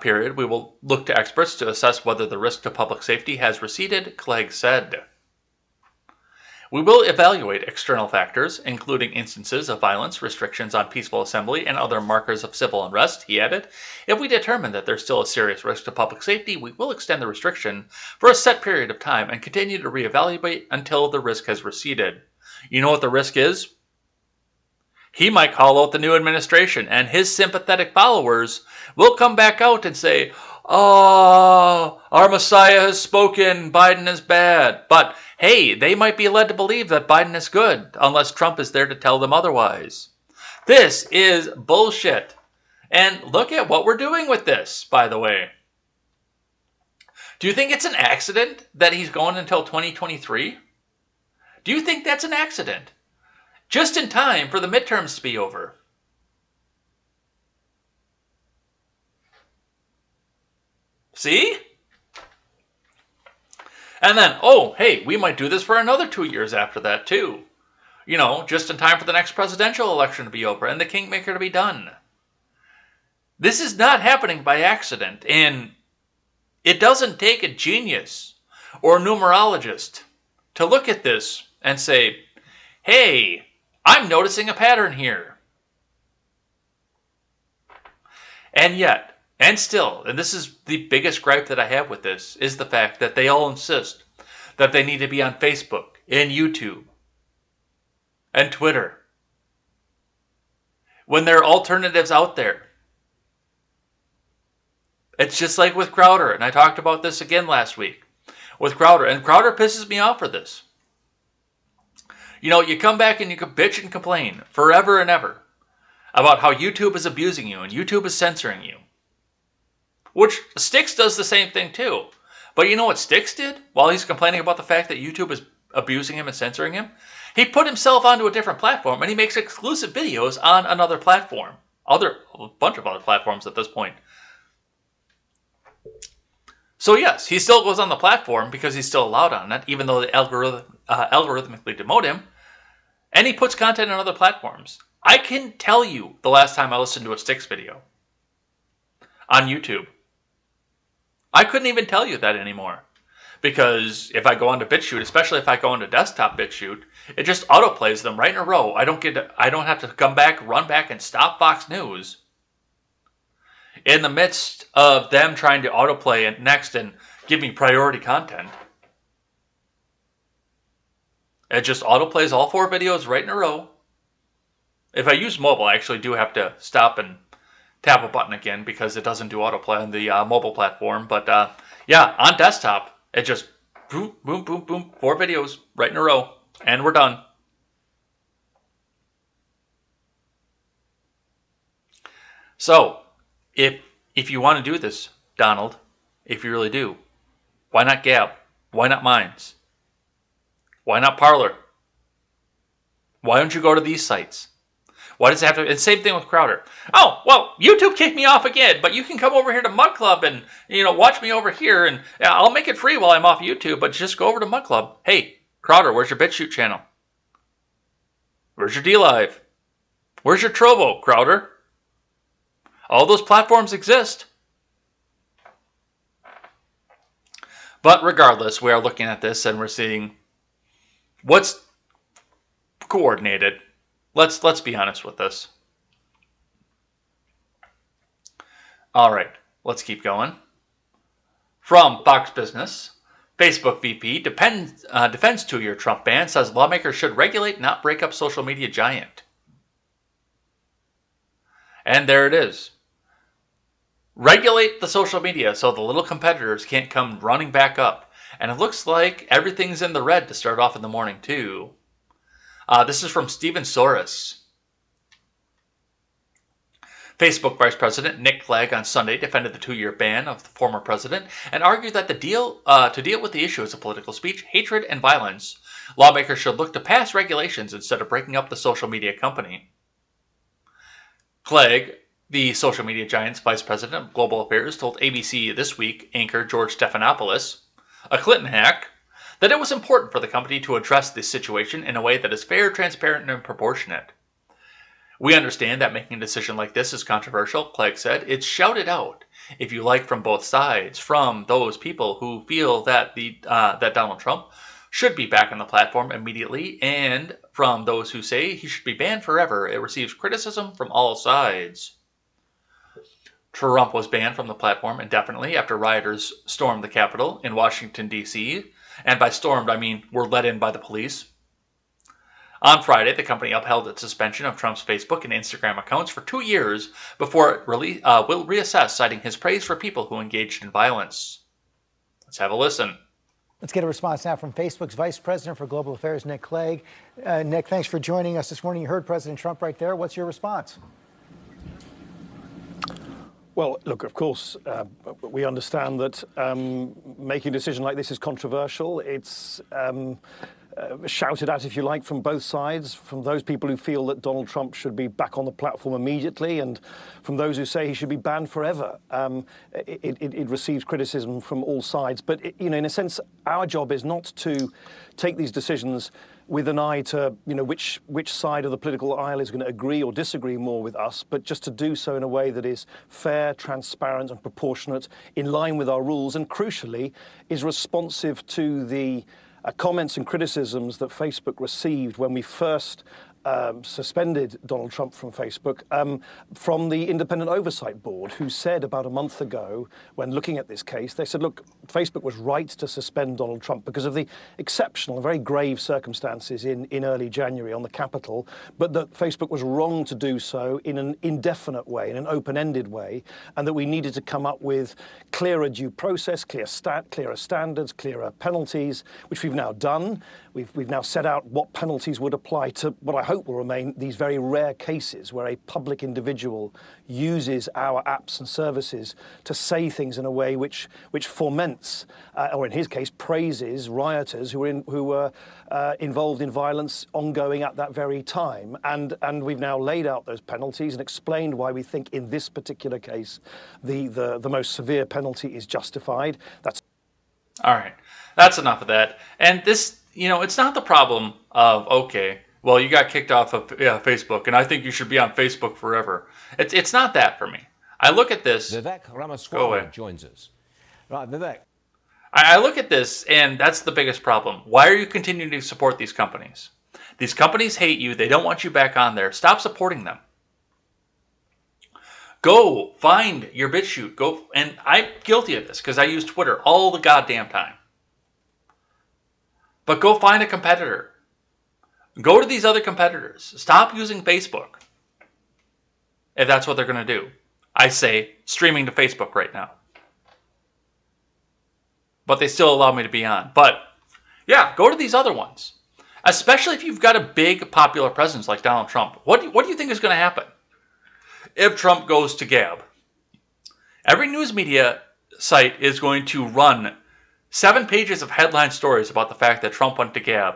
period, we will look to experts to assess whether the risk to public safety has receded, Clegg said. We will evaluate external factors, including instances of violence, restrictions on peaceful assembly, and other markers of civil unrest, he added. If we determine that there's still a serious risk to public safety, we will extend the restriction for a set period of time and continue to reevaluate until the risk has receded. You know what the risk is? He might call out the new administration, and his sympathetic followers will come back out and say, "Oh, our Messiah has spoken, Biden is bad." But hey, they might be led to believe that Biden is good, unless Trump is there to tell them otherwise. This is bullshit. And look at what we're doing with this, by the way. Do you think it's an accident that he's going until 2023? Do you think that's an accident? Just in time for the midterms to be over. See? And then, oh, hey, we might do this for another 2 years after that, too. You know, just in time for the next presidential election to be over and the kingmaker to be done. This is not happening by accident, and it doesn't take a genius or a numerologist to look at this and say, hey, I'm noticing a pattern here. And yet, and still, and this is the biggest gripe that I have with this, is the fact that they all insist that they need to be on Facebook and YouTube and Twitter when there are alternatives out there. It's just like with Crowder, and I talked about this again last week with Crowder, and Crowder pisses me off for this. You know, you come back and you can bitch and complain forever and ever about how YouTube is abusing you and YouTube is censoring you. Which Styx does the same thing too. But you know what Styx did while he's complaining about the fact that YouTube is abusing him and censoring him? He put himself onto a different platform and he makes exclusive videos on another platform. A bunch of other platforms at this point. So yes, he still goes on the platform because he's still allowed on it, even though they algorithmically demote him. And he puts content on other platforms. I can tell you the last time I listened to a Styx video on YouTube. I couldn't even tell you that anymore. Because if I go onto BitChute, especially if I go into desktop BitChute, it just autoplays them right in a row. I don't have to come back, run back, and stop Fox News in the midst of them trying to autoplay it next and give me priority content. It just autoplays all 4 videos right in a row. If I use mobile, I actually do have to stop and tap a button again because it doesn't do autoplay on the mobile platform. But yeah, on desktop, it just boom, boom, boom, boom, 4 videos right in a row, and we're done. So, if you want to do this, Donald, if you really do, why not Gab? Why not Minds? Why not Parler? Why don't you go to these sites? Why does it have to? And same thing with Crowder. Oh, well, YouTube kicked me off again, but you can come over here to Mud Club and, watch me over here, and I'll make it free while I'm off YouTube, but just go over to Mud Club. Hey, Crowder, where's your BitChute channel? Where's your DLive? Where's your Trovo, Crowder? All those platforms exist. But regardless, we are looking at this and we're seeing what's coordinated. Let's be honest with this. All right, let's keep going. From Fox Business, Facebook VP defends 2-year Trump ban, says lawmakers should regulate, not break up social media giant. And there it is. Regulate the social media so the little competitors can't come running back up. And it looks like everything's in the red to start off in the morning, too. This is from Steven Soros. Facebook Vice President Nick Clegg on Sunday defended the 2-year ban of the former president and argued that to deal with the issues of political speech, hatred, and violence, lawmakers should look to pass regulations instead of breaking up the social media company. Clegg, the social media giant's vice president of global affairs, told ABC This Week anchor George Stephanopoulos, a Clinton hack, that it was important for the company to address this situation in a way that is fair, transparent, and proportionate. We understand that making a decision like this is controversial, Clegg said. It's shouted out, if you like, from both sides, from those people who feel that that Donald Trump should be back on the platform immediately, and from those who say he should be banned forever. It receives criticism from all sides. Trump was banned from the platform indefinitely after rioters stormed the Capitol in Washington, D.C., and by stormed, I mean were let in by the police. On Friday, the company upheld its suspension of Trump's Facebook and Instagram accounts for 2 years before it will reassess, citing his praise for people who engaged in violence. Let's have a listen. Let's get a response now from Facebook's Vice President for Global Affairs, Nick Clegg. Nick, thanks for joining us this morning. You heard President Trump right there. What's your response? Well, look, of course, we understand that making a decision like this is controversial. It's shouted at, if you like, from both sides, from those people who feel that Donald Trump should be back on the platform immediately, and from those who say he should be banned forever. It receives criticism from all sides. But, in a sense, our job is not to take these decisions with an eye to, which side of the political aisle is going to agree or disagree more with us, but just to do so in a way that is fair, transparent, and proportionate, in line with our rules, and crucially, is responsive to the comments and criticisms that Facebook received when we first suspended Donald Trump from Facebook, from the Independent Oversight Board, who said about a month ago, when looking at this case, they said, look, Facebook was right to suspend Donald Trump because of the exceptional and very grave circumstances in early January on the Capitol, but that Facebook was wrong to do so in an indefinite way, in an open-ended way, and that we needed to come up with clearer due process, clearer standards, clearer penalties, which we've now done. We've now set out what penalties would apply to what I hope hope will remain these very rare cases where a public individual uses our apps and services to say things in a way which foments, or in his case, praises rioters who were involved in violence ongoing at that very time. And we've now laid out those penalties and explained why we think in this particular case the most severe penalty is justified. That's all right. That's enough of that. And this, it's not the problem of, okay, well, you got kicked off of Facebook, and I think you should be on Facebook forever. It's not that for me. I look at this. Vivek Ramaswamy joins us. Right, Vivek. I look at this, and that's the biggest problem. Why are you continuing to support these companies? These companies hate you. They don't want you back on there. Stop supporting them. Go find your BitChute. Go, and I'm guilty of this because I use Twitter all the goddamn time. But go find a competitor. Go to these other competitors. Stop using Facebook. If that's what they're going to do. I say streaming to Facebook right now. But they still allow me to be on. But yeah, go to these other ones. Especially if you've got a big popular presence like Donald Trump. What do you think is going to happen if Trump goes to Gab? Every news media site is going to run 7 pages of headline stories about the fact that Trump went to Gab.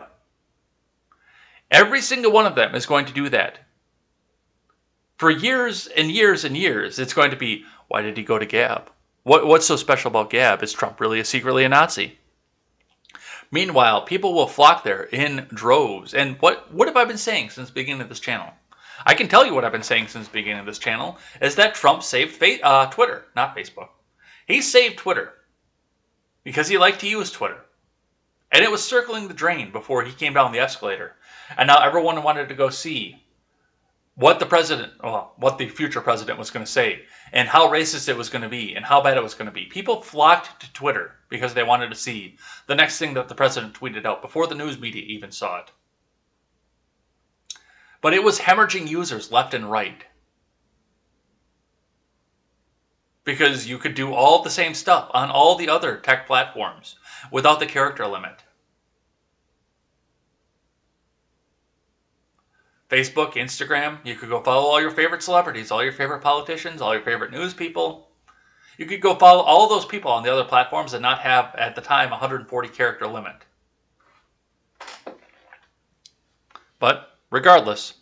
Every single one of them is going to do that. For years and years and years, it's going to be, why did he go to Gab? What's so special about Gab? Is Trump really secretly a Nazi? Meanwhile, people will flock there in droves. And what have I been saying since the beginning of this channel? I can tell you what I've been saying since the beginning of this channel, is that Trump saved Twitter, not Facebook. He saved Twitter because he liked to use Twitter. And it was circling the drain before he came down the escalator. And now everyone wanted to go see what the future president was going to say, and how racist it was going to be, and how bad it was going to be. People flocked to Twitter because they wanted to see the next thing that the president tweeted out before the news media even saw it. But it was hemorrhaging users left and right. Because you could do all the same stuff on all the other tech platforms without the character limit. Facebook, Instagram, you could go follow all your favorite celebrities, all your favorite politicians, all your favorite news people. You could go follow all those people on the other platforms and not have, at the time, 140 character limit. But regardless,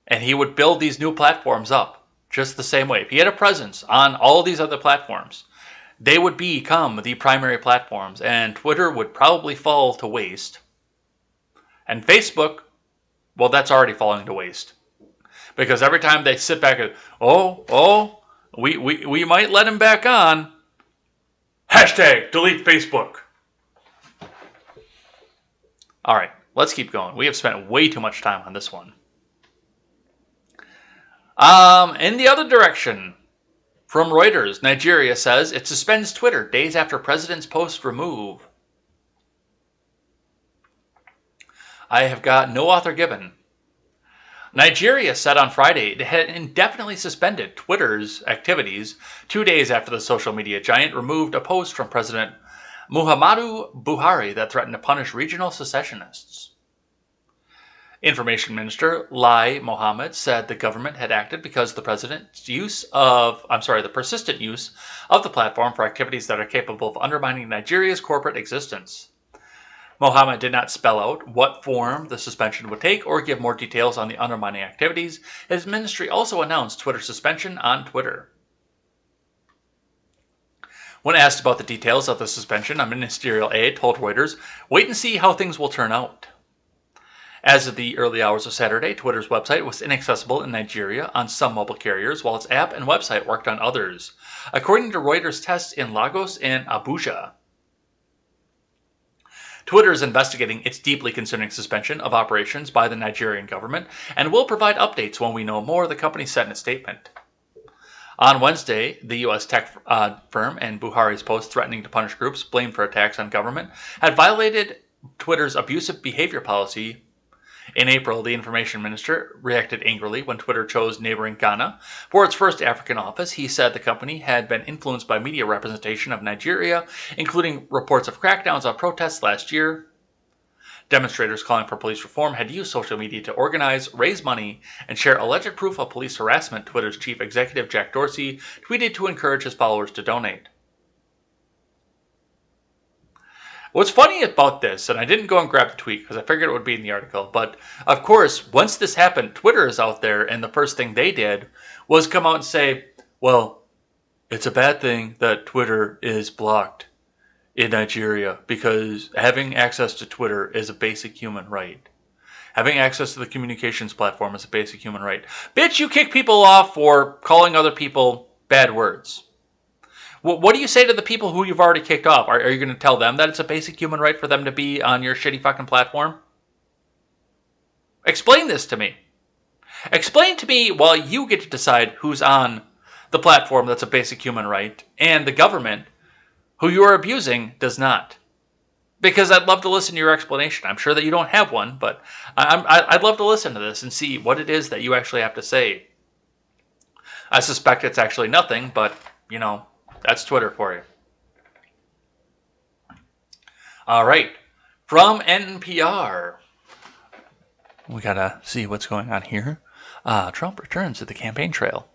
and he would build these new platforms up just the same way. If he had a presence on all these other platforms, they would become the primary platforms, and Twitter would probably fall to waste. And Facebook, well, that's already falling to waste. Because every time they sit back and, we might let him back on. Hashtag delete Facebook. All right, let's keep going. We have spent way too much time on this one. In the other direction, from Reuters, Nigeria says it suspends Twitter days after president's post remove. I have got no author given. Nigeria said on Friday it had indefinitely suspended Twitter's activities 2 days after the social media giant removed a post from President Muhammadu Buhari that threatened to punish regional secessionists. Information Minister Lai Mohammed said the government had acted because the persistent use of the platform for activities that are capable of undermining Nigeria's corporate existence. Mohammed did not spell out what form the suspension would take or give more details on the undermining activities. His ministry also announced Twitter's suspension on Twitter. When asked about the details of the suspension, a ministerial aide told Reuters, "Wait and see how things will turn out." As of the early hours of Saturday, Twitter's website was inaccessible in Nigeria on some mobile carriers, while its app and website worked on others, according to Reuters tests in Lagos and Abuja. Twitter is investigating its deeply concerning suspension of operations by the Nigerian government and will provide updates when we know more, the company said in a statement. On Wednesday, the U.S. tech firm and Buhari's post threatening to punish groups blamed for attacks on government had violated Twitter's abusive behavior policy. In April, the information minister reacted angrily when Twitter chose neighboring Ghana for its first African office. He said the company had been influenced by media representation of Nigeria, including reports of crackdowns on protests last year. Demonstrators calling for police reform had used social media to organize, raise money, and share alleged proof of police harassment. Twitter's chief executive, Jack Dorsey, tweeted to encourage his followers to donate. What's funny about this, and I didn't go and grab the tweet because I figured it would be in the article, but of course, once this happened, Twitter is out there, and the first thing they did was come out and say, well, it's a bad thing that Twitter is blocked in Nigeria because having access to Twitter is a basic human right. Having access to the communications platform is a basic human right. Bitch, you kick people off for calling other people bad words. What do you say to the people who you've already kicked off? Are you going to tell them that it's a basic human right for them to be on your shitty fucking platform? Explain this to me. Explain to me while you get to decide who's on the platform that's a basic human right, and the government, who you are abusing, does not. Because I'd love to listen to your explanation. I'm sure that you don't have one, but I'd love to listen to this and see what it is that you actually have to say. I suspect it's actually nothing, but, you know, that's Twitter for you. All right. From NPR. We got to see what's going on here. Trump returns to the campaign trail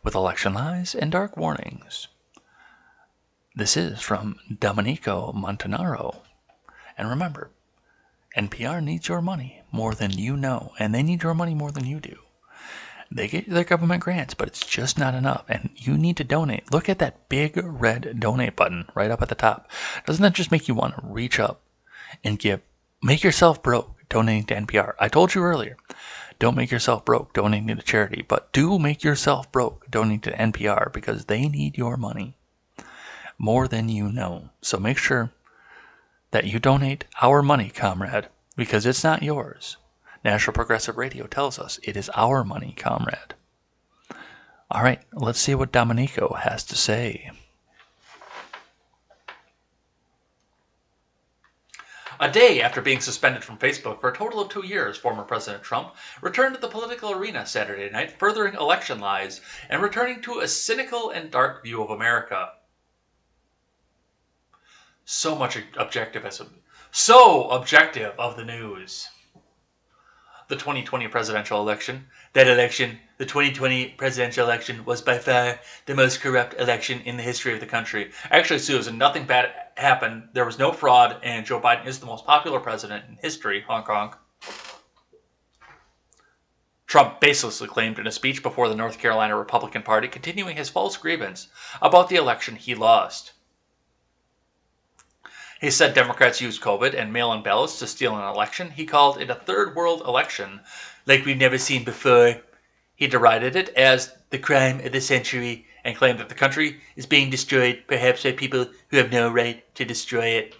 with election lies and dark warnings. This is from Domenico Montanaro. And remember, NPR needs your money more than you know, and they need your money more than you do. They get their government grants, but it's just not enough, and you need to donate. Look at that big red donate button right up at the top. Doesn't that just make you want to reach up and give? Make yourself broke donating to NPR. I told you earlier, don't make yourself broke donating to charity, but do make yourself broke donating to NPR because they need your money more than you know. So make sure that you donate our money, comrade, because it's not yours. National Progressive Radio tells us it is our money, comrade. All right, let's see what Domenico has to say. A day after being suspended from Facebook for a total of 2 years, former President Trump returned to the political arena Saturday night, furthering election lies and returning to a cynical and dark view of America. So much objectivism. So objective of the news. The 2020 presidential election. That election, the 2020 presidential election, was by far the most corrupt election in the history of the country. Actually, Susan, nothing bad happened. There was no fraud, and Joe Biden is the most popular president in history, honk honk. Trump baselessly claimed in a speech before the North Carolina Republican Party, continuing his false grievance about the election he lost. He said Democrats used COVID and mail-in ballots to steal an election. He called it a third world election like we've never seen before. He derided it as the crime of the century and claimed that the country is being destroyed, perhaps by people who have no right to destroy it.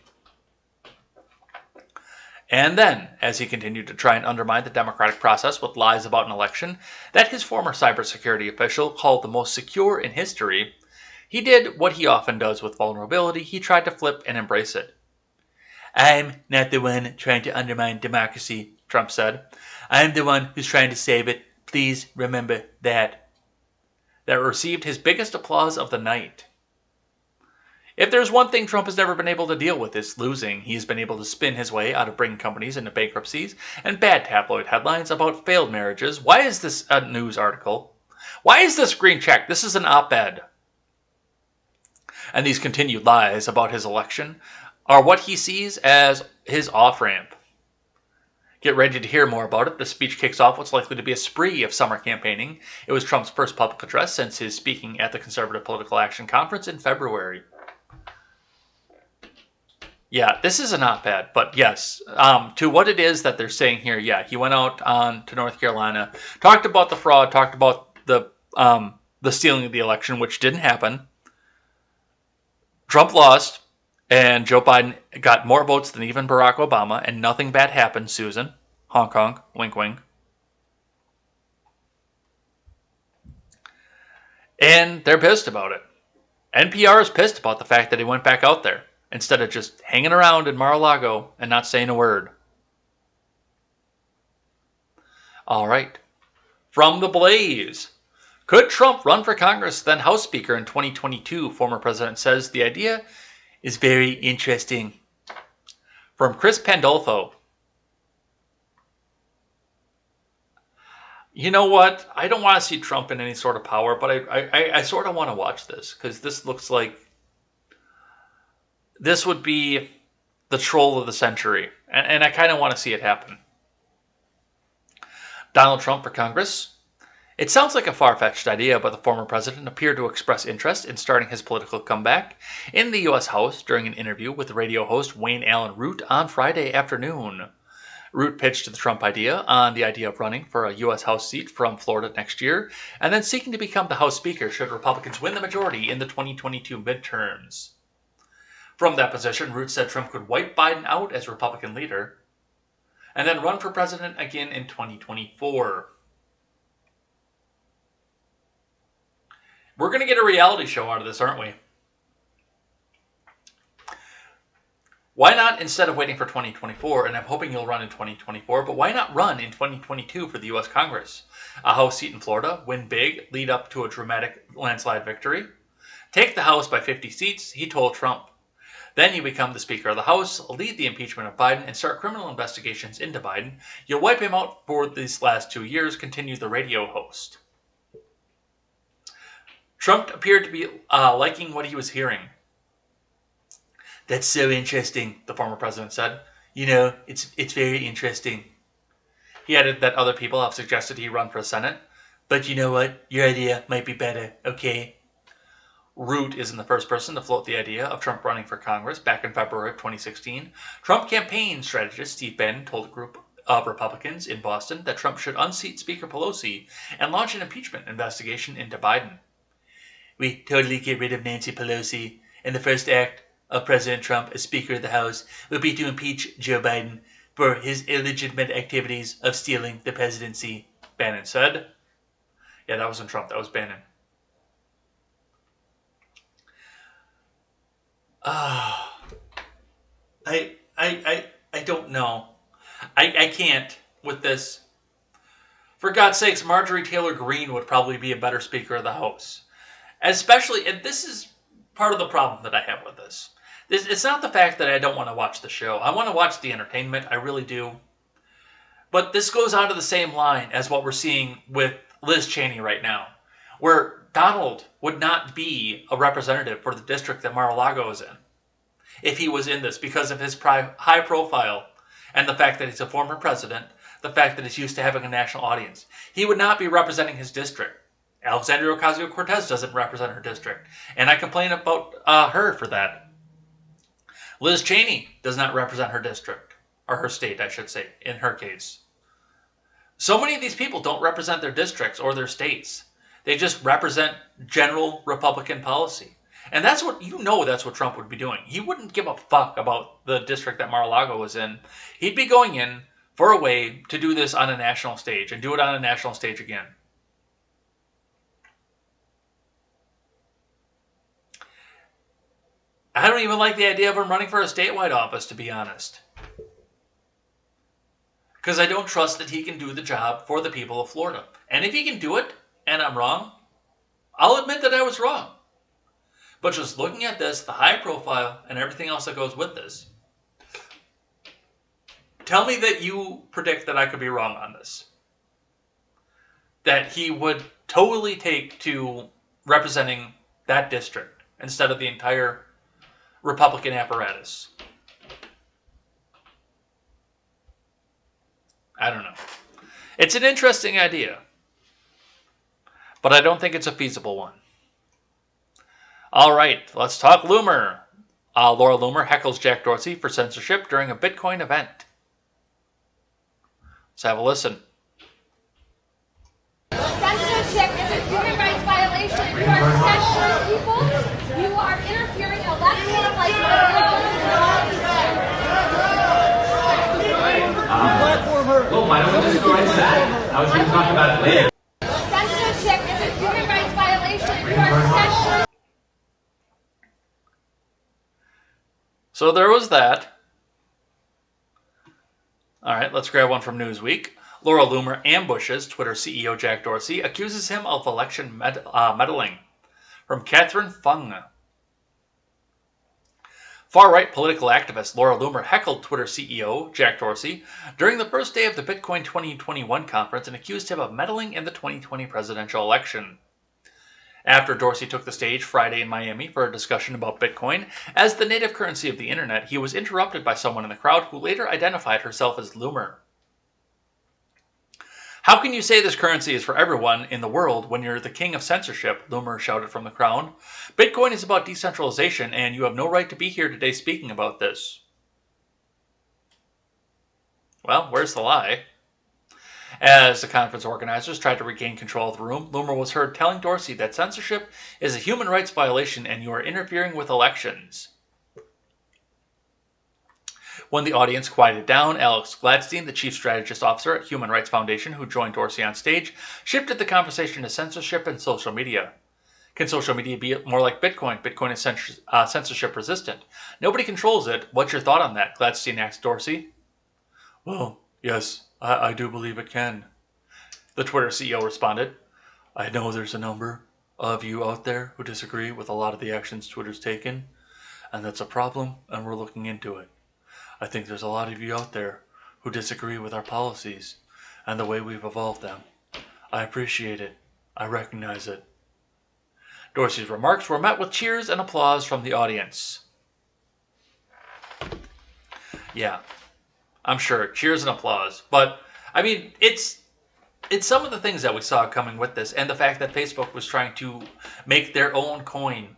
And then, as he continued to try and undermine the democratic process with lies about an election that his former cybersecurity official called the most secure in history, he did what he often does with vulnerability. He tried to flip and embrace it. I'm not the one trying to undermine democracy, Trump said. I'm the one who's trying to save it. Please remember that. That received his biggest applause of the night. If there's one thing Trump has never been able to deal with, it's losing. He's been able to spin his way out of bringing companies into bankruptcies and bad tabloid headlines about failed marriages. Why is this a news article? Why is this green check? This is an op-ed. And these continued lies about his election are what he sees as his off-ramp. Get ready to hear more about it. The speech kicks off what's likely to be a spree of summer campaigning. It was Trump's first public address since his speaking at the Conservative Political Action Conference in February. Yeah, this is an op-ed, but yes, to what it is that they're saying here, yeah, he went out to North Carolina, talked about the fraud, talked about the stealing of the election, which didn't happen. Trump lost, and Joe Biden got more votes than even Barack Obama, and nothing bad happened, Susan. Honk honk, wink wink. And they're pissed about it. NPR is pissed about the fact that he went back out there instead of just hanging around in Mar-a-Lago and not saying a word. All right. From the Blaze. Could Trump run for Congress, then House Speaker in 2022? Former president says the idea is very interesting. From Chris Pandolfo. You know what? I don't want to see Trump in any sort of power, but I sort of want to watch this because this looks like this would be the troll of the century, and I kind of want to see it happen. Donald Trump for Congress. It sounds like a far-fetched idea, but the former president appeared to express interest in starting his political comeback in the U.S. House during an interview with radio host Wayne Allen Root on Friday afternoon. Root pitched the Trump idea on the idea of running for a U.S. House seat from Florida next year, and then seeking to become the House Speaker should Republicans win the majority in the 2022 midterms. From that position, Root said Trump could wipe Biden out as Republican leader, and then run for president again in 2024. We're going to get a reality show out of this, aren't we? Why not, instead of waiting for 2024, and I'm hoping you'll run in 2024, but why not run in 2022 for the U.S. Congress? A House seat in Florida, win big, lead up to a dramatic landslide victory. Take the House by 50 seats, he told Trump. Then you become the Speaker of the House, lead the impeachment of Biden, and start criminal investigations into Biden. You'll wipe him out for these last 2 years, continued the radio host. Trump appeared to be liking what he was hearing. That's so interesting, the former president said. You know, it's very interesting. He added that other people have suggested he run for Senate. But you know what? Your idea might be better, okay? Root isn't the first person to float the idea of Trump running for Congress back in February of 2016. Trump campaign strategist Steve Bannon told a group of Republicans in Boston that Trump should unseat Speaker Pelosi and launch an impeachment investigation into Biden. We totally get rid of Nancy Pelosi, and the first act of President Trump as Speaker of the House will be to impeach Joe Biden for his illegitimate activities of stealing the presidency, Bannon said. Yeah, that wasn't Trump, that was Bannon. I don't know. I can't with this. For God's sakes, Marjorie Taylor Greene would probably be a better Speaker of the House. Especially, and this is part of the problem that I have with this. It's not the fact that I don't want to watch the show. I want to watch the entertainment, I really do. But this goes on to the same line as what we're seeing with Liz Cheney right now, where Donald would not be a representative for the district that Mar-a-Lago is in if he was in this because of his high profile and the fact that he's a former president, the fact that he's used to having a national audience. He would not be representing his district. Alexandria Ocasio-Cortez doesn't represent her district, and I complain about her for that. Liz Cheney does not represent her district, or her state, I should say, in her case. So many of these people don't represent their districts or their states. They just represent general Republican policy. And that's what, that's what Trump would be doing. He wouldn't give a fuck about the district that Mar-a-Lago was in. He'd be going in for a way to do this on a national stage, and do it on a national stage again. I don't even like the idea of him running for a statewide office, to be honest. Because I don't trust that he can do the job for the people of Florida. And if he can do it, and I'm wrong, I'll admit that I was wrong. But just looking at this, the high profile, and everything else that goes with this, tell me that you predict that I could be wrong on this. That he would totally take to representing that district instead of the entire Republican apparatus. I don't know. It's an interesting idea, but I don't think it's a feasible one. All right, let's talk Loomer. Laura Loomer heckles Jack Dorsey for censorship during a Bitcoin event. Let's have a listen. Censorship is a human rights violation. You are censoring people. You are interfering in elections like Well, why don't we just go right to that? I was going to talk about it later. Censorship is a human rights violation. You are censoring. So there was that. All right, let's grab one from Newsweek. Laura Loomer ambushes Twitter CEO Jack Dorsey, accuses him of election meddling. From Catherine Fung. Far-right political activist Laura Loomer heckled Twitter CEO Jack Dorsey during the first day of the Bitcoin 2021 conference and accused him of meddling in the 2020 presidential election. After Dorsey took the stage Friday in Miami for a discussion about Bitcoin as the native currency of the internet, he was interrupted by someone in the crowd who later identified herself as Loomer. "How can you say this currency is for everyone in the world when you're the king of censorship?" Loomer shouted from the crowd. "Bitcoin is about decentralization, and you have no right to be here today speaking about this." Well, where's the lie? As the conference organizers tried to regain control of the room, Loomer was heard telling Dorsey that censorship is a human rights violation and you are interfering with elections. When the audience quieted down, Alex Gladstein, the chief strategist officer at Human Rights Foundation, who joined Dorsey on stage, shifted the conversation to censorship and social media. Can social media be more like Bitcoin? Bitcoin is censorship resistant. Nobody controls it. What's your thought on that? Gladstein asked Dorsey. "Well, yes, I do believe it can," the Twitter CEO responded. "I know there's a number of you out there who disagree with a lot of the actions Twitter's taken, and that's a problem, and we're looking into it. I think there's a lot of you out there who disagree with our policies and the way we've evolved them. I appreciate it. I recognize it." Dorsey's remarks were met with cheers and applause from the audience. Yeah, I'm sure. Cheers and applause. But, I mean, it's some of the things that we saw coming with this, and the fact that Facebook was trying to make their own coin.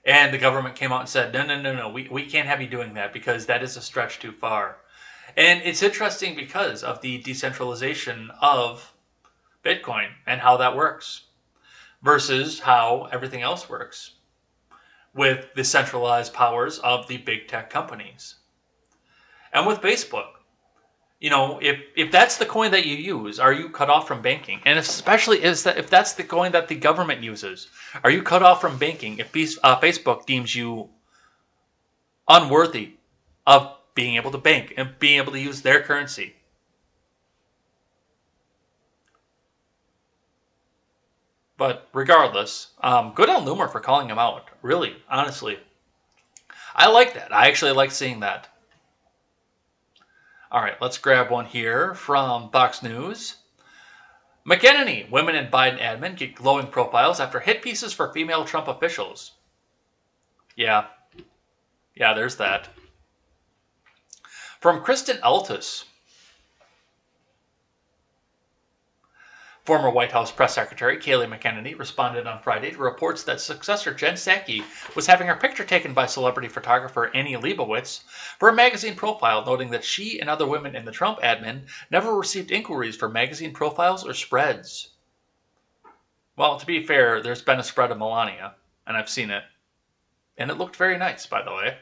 And the government came out and said, no, we can't have you doing that because that is a stretch too far. And it's interesting because of the decentralization of Bitcoin and how that works versus how everything else works with the centralized powers of the big tech companies. And with Facebook, you know, if that's the coin that you use, are you cut off from banking? And especially if that's the coin that the government uses, are you cut off from banking if Facebook deems you unworthy of being able to bank and being able to use their currency? But regardless, good on Loomer for calling him out. Really, honestly. I like that. I actually like seeing that. All right, let's grab one here from Fox News. McEnany, women in Biden admin get glowing profiles after hit pieces for female Trump officials. Yeah, there's that. From Kristen Altus. Former White House press secretary Kayleigh McEnany responded on Friday to reports that successor Jen Psaki was having her picture taken by celebrity photographer Annie Leibovitz for a magazine profile, noting that she and other women in the Trump admin never received inquiries for magazine profiles or spreads. Well, to be fair, there's been a spread of Melania, and I've seen it. And it looked very nice, by the way.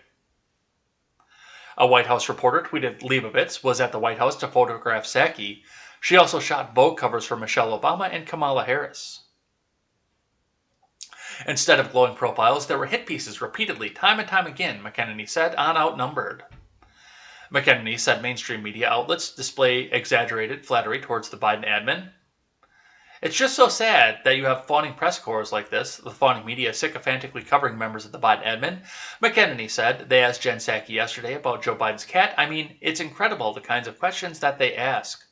A White House reporter tweeted Leibovitz was at the White House to photograph Psaki. She also shot Vogue covers for Michelle Obama and Kamala Harris. Instead of glowing profiles, there were hit pieces repeatedly, time and time again, McEnany said, on Outnumbered. McEnany said mainstream media outlets display exaggerated flattery towards the Biden admin. It's just so sad that you have fawning press corps like this, the fawning media sycophantically covering members of the Biden admin. McEnany said they asked Jen Psaki yesterday about Joe Biden's cat. I mean, it's incredible the kinds of questions that they ask.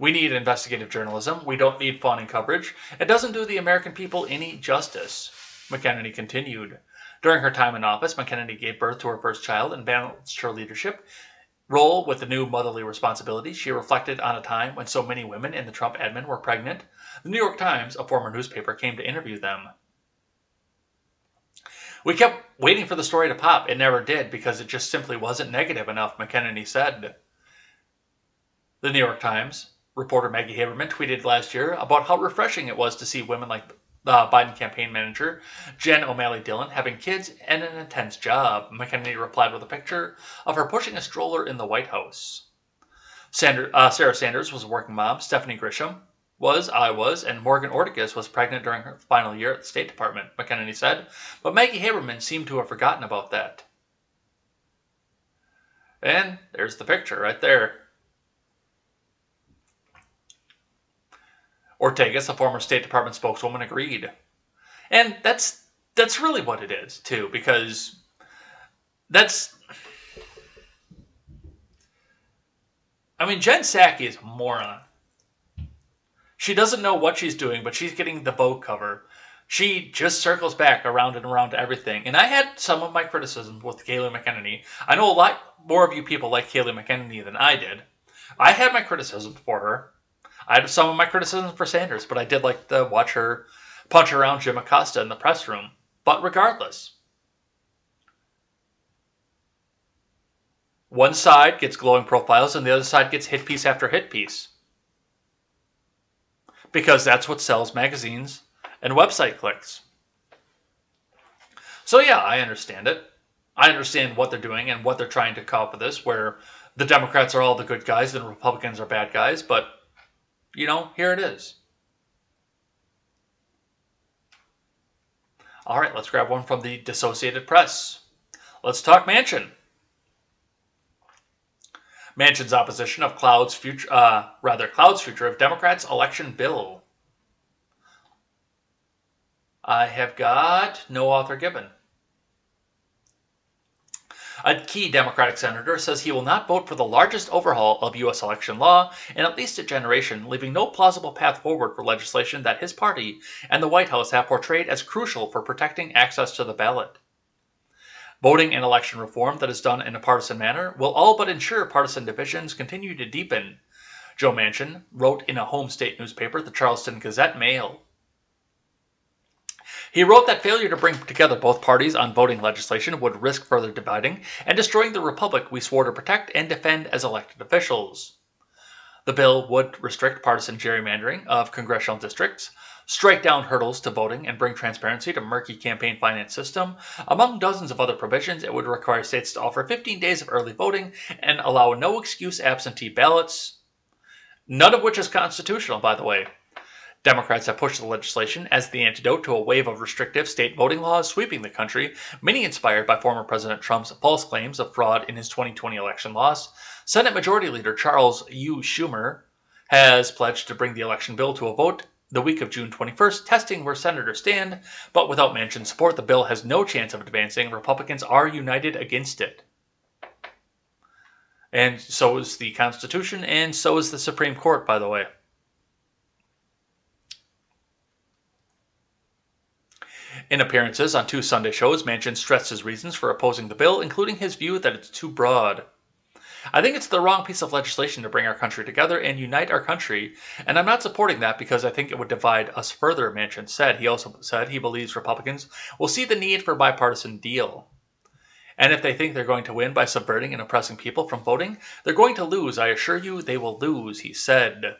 We need investigative journalism. We don't need fawning coverage. It doesn't do the American people any justice, McEnany continued. During her time in office, McEnany gave birth to her first child and balanced her leadership role with the new motherly responsibilities. She reflected on a time when so many women in the Trump admin were pregnant. The New York Times, a former newspaper, came to interview them. We kept waiting for the story to pop. It never did because it just simply wasn't negative enough, McEnany said. The New York Times reporter Maggie Haberman tweeted last year about how refreshing it was to see women like the Biden campaign manager Jen O'Malley Dillon having kids and an intense job. McEnany replied with a picture of her pushing a stroller in the White House. Sarah Sanders was a working mom. Stephanie Grisham was, and Morgan Ortagus was pregnant during her final year at the State Department, McEnany said. But Maggie Haberman seemed to have forgotten about that. And there's the picture right there. Ortegas, a former State Department spokeswoman, agreed. And that's really what it is, too, because Jen Psaki is a moron. She doesn't know what she's doing, but she's getting the Vogue cover. She just circles back around and around to everything. And I had some of my criticisms with Kayleigh McEnany. I know a lot more of you people like Kayleigh McEnany than I did. I had my criticisms for her. I had some of my criticisms for Sanders, but I did like to watch her punch around Jim Acosta in the press room. But regardless, one side gets glowing profiles and the other side gets hit piece after hit piece. Because that's what sells magazines and website clicks. So yeah, I understand it. I understand what they're doing and what they're trying to come up with this, where the Democrats are all the good guys and the Republicans are bad guys, but, here it is. All right, let's grab one from the Associated Press. Let's talk Manchin. Manchin's opposition of Cloud's future of Democrats' election bill. I have got no author given. A key Democratic senator says he will not vote for the largest overhaul of U.S. election law in at least a generation, leaving no plausible path forward for legislation that his party and the White House have portrayed as crucial for protecting access to the ballot. Voting and election reform that is done in a partisan manner will all but ensure partisan divisions continue to deepen, Joe Manchin wrote in a home state newspaper, the Charleston Gazette-Mail. He wrote that failure to bring together both parties on voting legislation would risk further dividing and destroying the republic we swore to protect and defend as elected officials. The bill would restrict partisan gerrymandering of congressional districts, strike down hurdles to voting, and bring transparency to murky campaign finance system. Among dozens of other provisions, it would require states to offer 15 days of early voting and allow no-excuse absentee ballots, none of which is constitutional, by the way. Democrats have pushed the legislation as the antidote to a wave of restrictive state voting laws sweeping the country, many inspired by former President Trump's false claims of fraud in his 2020 election loss. Senate Majority Leader Charles U. Schumer has pledged to bring the election bill to a vote the week of June 21st, testing where senators stand, but without Manchin's support, the bill has no chance of advancing. Republicans are united against it. And so is the Constitution, and so is the Supreme Court, by the way. In appearances on 2 Sunday shows, Manchin stressed his reasons for opposing the bill, including his view that it's too broad. I think it's the wrong piece of legislation to bring our country together and unite our country, and I'm not supporting that because I think it would divide us further, Manchin said. He also said he believes Republicans will see the need for a bipartisan deal. And if they think they're going to win by subverting and oppressing people from voting, they're going to lose. I assure you they will lose, he said.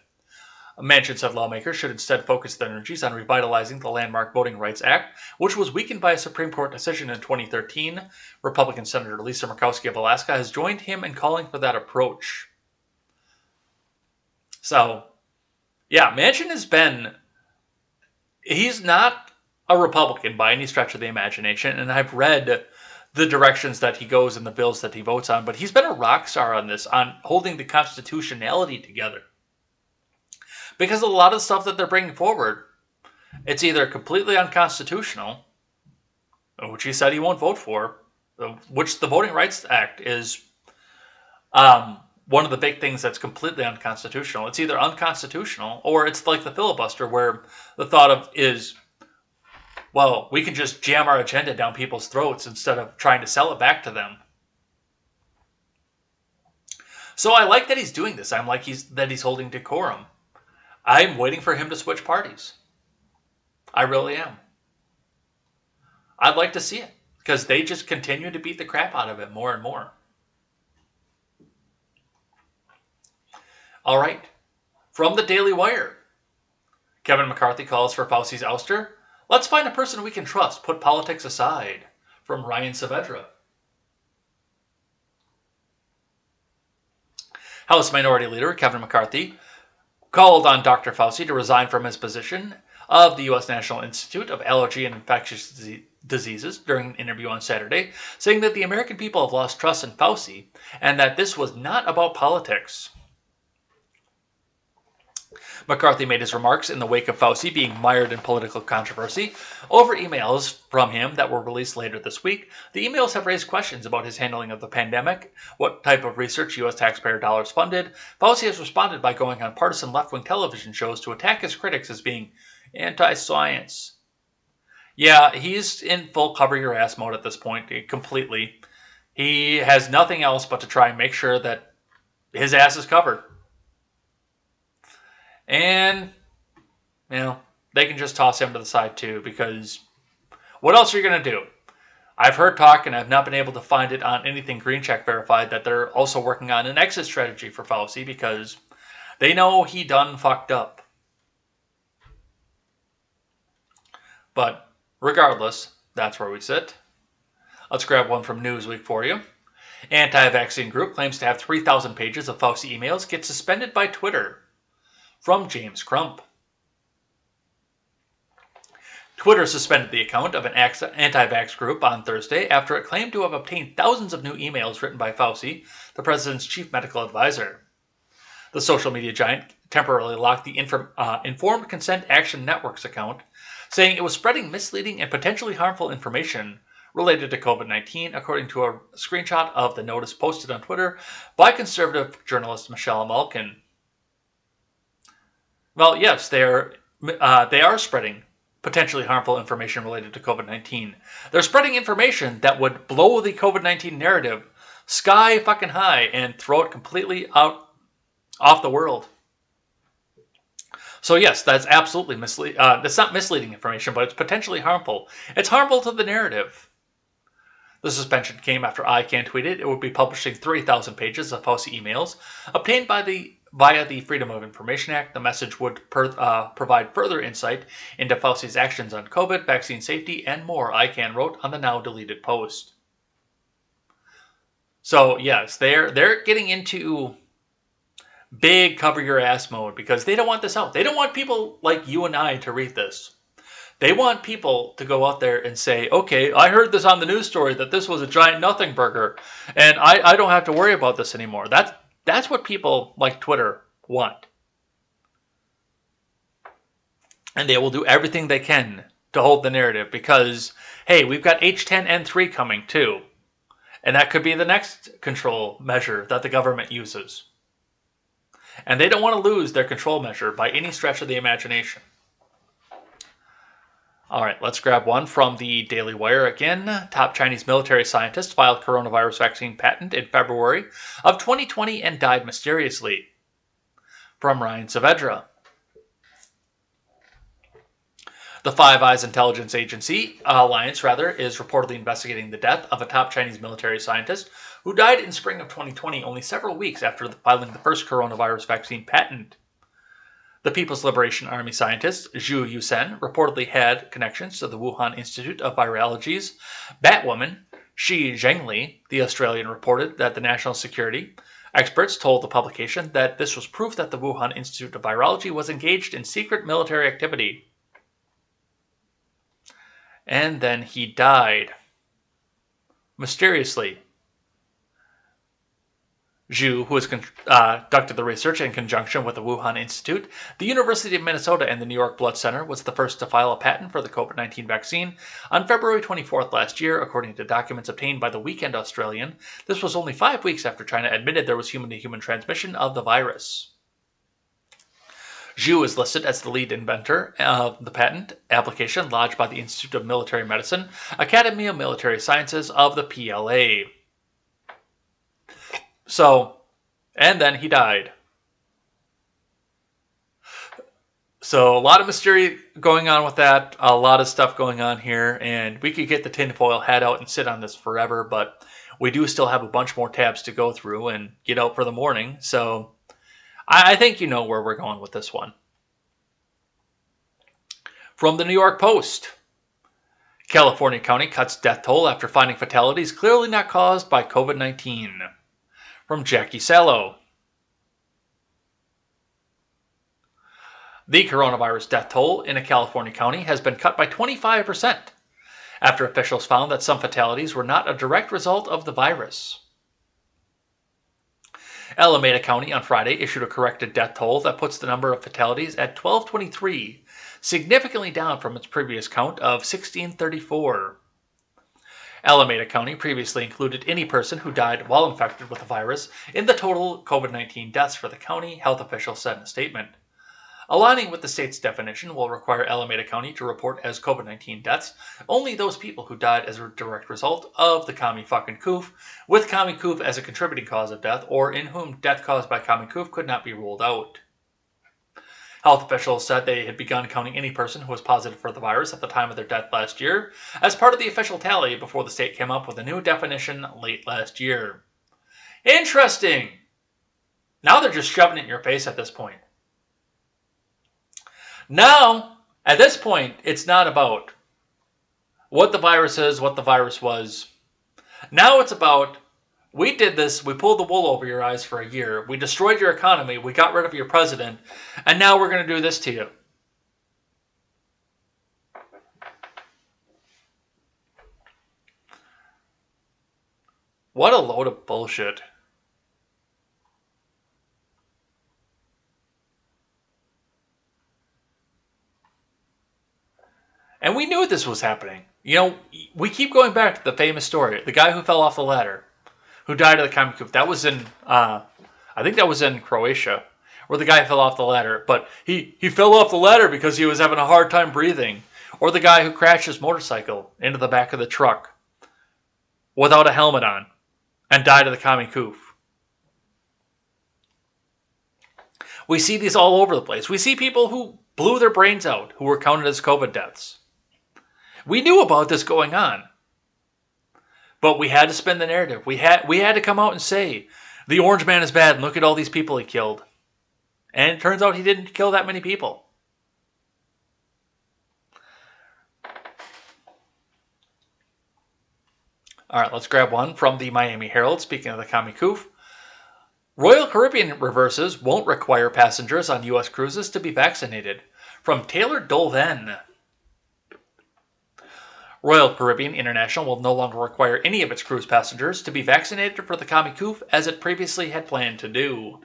Manchin said lawmakers should instead focus their energies on revitalizing the landmark Voting Rights Act, which was weakened by a Supreme Court decision in 2013. Republican Senator Lisa Murkowski of Alaska has joined him in calling for that approach. So, yeah, Manchin he's not a Republican by any stretch of the imagination, and I've read the directions that he goes and the bills that he votes on, but he's been a rock star on this, on holding the constitutionality together. Because a lot of the stuff that they're bringing forward, it's either completely unconstitutional, which he said he won't vote for, which the Voting Rights Act is one of the big things that's completely unconstitutional. It's either unconstitutional or it's like the filibuster, where the thought of is, well, we can just jam our agenda down people's throats instead of trying to sell it back to them. So I like that he's doing this. I'm like that he's holding decorum. I'm waiting for him to switch parties. I really am. I'd like to see it, because they just continue to beat the crap out of it more and more. All right. From the Daily Wire. Kevin McCarthy calls for Fauci's ouster. Let's find a person we can trust. Put politics aside. From Ryan Saavedra. House Minority Leader Kevin McCarthy called on Dr. Fauci to resign from his position of the U.S. National Institute of Allergy and Infectious Diseases during an interview on Saturday, saying that the American people have lost trust in Fauci and that this was not about politics. McCarthy made his remarks in the wake of Fauci being mired in political controversy over emails from him that were released later this week. The emails have raised questions about his handling of the pandemic, what type of research U.S. taxpayer dollars funded. Fauci has responded by going on partisan left-wing television shows to attack his critics as being anti-science. Yeah, he's in full cover-your-ass mode at this point, completely. He has nothing else but to try and make sure that his ass is covered. And, they can just toss him to the side too, because what else are you going to do? I've heard talk, and I've not been able to find it on anything Green Check verified, that they're also working on an exit strategy for Fauci because they know he done fucked up. But regardless, that's where we sit. Let's grab one from Newsweek for you. Anti-vaccine group claims to have 3,000 pages of Fauci emails get suspended by Twitter. From James Crump. Twitter suspended the account of an anti-vax group on Thursday after it claimed to have obtained thousands of new emails written by Fauci, the president's chief medical advisor. The social media giant temporarily locked the Informed Consent Action Network's account, saying it was spreading misleading and potentially harmful information related to COVID-19, according to a screenshot of the notice posted on Twitter by conservative journalist Michelle Malkin. Well, yes, they are spreading potentially harmful information related to COVID-19. They're spreading information that would blow the COVID-19 narrative sky fucking high and throw it completely out off the world. So yes, that's absolutely misleading. That's not misleading information, but it's potentially harmful. It's harmful to the narrative. The suspension came after ICANN tweeted it would be publishing 3,000 pages of Fauci emails obtained via the Freedom of Information Act. The message would provide further insight into Fauci's actions on COVID, vaccine safety, and more, ICANN wrote on the now-deleted post. So, yes, they're getting into big cover-your-ass mode because they don't want this out. They don't want people like you and I to read this. They want people to go out there and say, okay, I heard this on the news story that this was a giant nothing burger, and I don't have to worry about this anymore. That's what people like Twitter want. And they will do everything they can to hold the narrative because, hey, we've got H10N3 coming too. And that could be the next control measure that the government uses. And they don't want to lose their control measure by any stretch of the imagination. All right, let's grab one from the Daily Wire again. Top Chinese military scientist filed coronavirus vaccine patent in February of 2020 and died mysteriously. From Ryan Saavedra. The Five Eyes Intelligence Agency, Alliance is reportedly investigating the death of a top Chinese military scientist who died in spring of 2020, only several weeks after filing the first coronavirus vaccine patent. The People's Liberation Army scientist, Zhu Yusen, reportedly had connections to the Wuhan Institute of Virology's Batwoman, Shi Zhengli. The Australian reported that the national security experts told the publication that this was proof that the Wuhan Institute of Virology was engaged in secret military activity. And then he died. Mysteriously. Zhu, who has conducted the research in conjunction with the Wuhan Institute, the University of Minnesota, and the New York Blood Center, was the first to file a patent for the COVID-19 vaccine on February 24th last year, according to documents obtained by the Weekend Australian. This was only 5 weeks after China admitted there was human-to-human transmission of the virus. Zhu is listed as the lead inventor of the patent application lodged by the Institute of Military Medicine, Academy of Military Sciences of the PLA. So, and then he died. So a lot of mystery going on with that, a lot of stuff going on here, and we could get the tinfoil hat out and sit on this forever, but we do still have a bunch more tabs to go through and get out for the morning, so I think you know where we're going with this one. From the New York Post. California County cuts death toll after finding fatalities clearly not caused by COVID-19. From Jackie Sallow. The coronavirus death toll in a California county has been cut by 25% after officials found that some fatalities were not a direct result of the virus. Alameda County on Friday issued a corrected death toll that puts the number of fatalities at 1,223, significantly down from its previous count of 1,634. Alameda County previously included any person who died while infected with the virus in the total COVID-19 deaths for the county, health officials said in a statement. Aligning with the state's definition will require Alameda County to report as COVID-19 deaths only those people who died as a direct result of the commie fucking coof, with commie coof as a contributing cause of death, or in whom death caused by commie coof could not be ruled out. Health officials said they had begun counting any person who was positive for the virus at the time of their death last year, as part of the official tally before the state came up with a new definition late last year. Interesting! Now they're just shoving it in your face at this point. Now, at this point, it's not about what the virus is, what the virus was. Now it's about, we did this, we pulled the wool over your eyes for a year, we destroyed your economy, we got rid of your president, and now we're going to do this to you. What a load of bullshit. And we knew this was happening. You know, we keep going back to the famous story. The guy who fell off the ladder, who died of the commie coof. That was in, I think that was in Croatia, where the guy fell off the ladder. But he fell off the ladder because he was having a hard time breathing. Or the guy who crashed his motorcycle into the back of the truck without a helmet on and died of the commie coof. We see these all over the place. We see people who blew their brains out, who were counted as COVID deaths. We knew about this going on. But we had to spin the narrative. We had to come out and say, the orange man is bad and look at all these people he killed. And it turns out he didn't kill that many people. All right, let's grab one from the Miami Herald. Speaking of the commie coof, Royal Caribbean reverses won't require passengers on U.S. cruises to be vaccinated. From Taylor Dolven. Royal Caribbean International will no longer require any of its cruise passengers to be vaccinated for the commie coof as it previously had planned to do.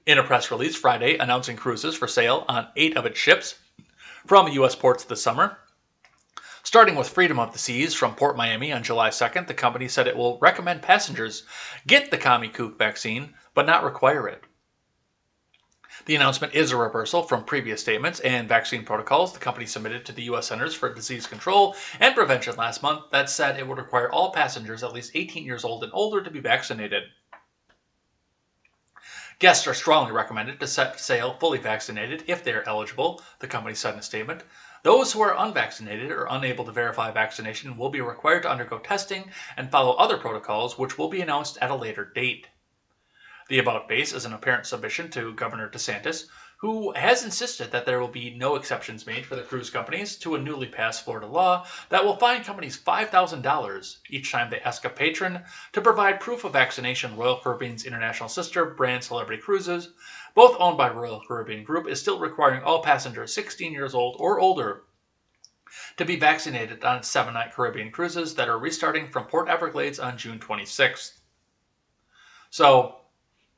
In a press release Friday announcing cruises for sale on 8 of its ships from U.S. ports this summer, starting with Freedom of the Seas from Port Miami on July 2nd, the company said it will recommend passengers get the commie coof vaccine, but not require it. The announcement is a reversal from previous statements and vaccine protocols the company submitted to the U.S. Centers for Disease Control and Prevention last month that said it would require all passengers at least 18 years old and older to be vaccinated. Guests are strongly recommended to set sail fully vaccinated if they are eligible, the company said in a statement. Those who are unvaccinated or unable to verify vaccination will be required to undergo testing and follow other protocols, which will be announced at a later date. The about face is an apparent submission to Governor DeSantis, who has insisted that there will be no exceptions made for the cruise companies to a newly passed Florida law that will fine companies $5,000 each time they ask a patron to provide proof of vaccination. Royal Caribbean's international sister brand Celebrity Cruises, both owned by Royal Caribbean Group, is still requiring all passengers 16 years old or older to be vaccinated on its 7-night Caribbean cruises that are restarting from Port Everglades on June 26th. So,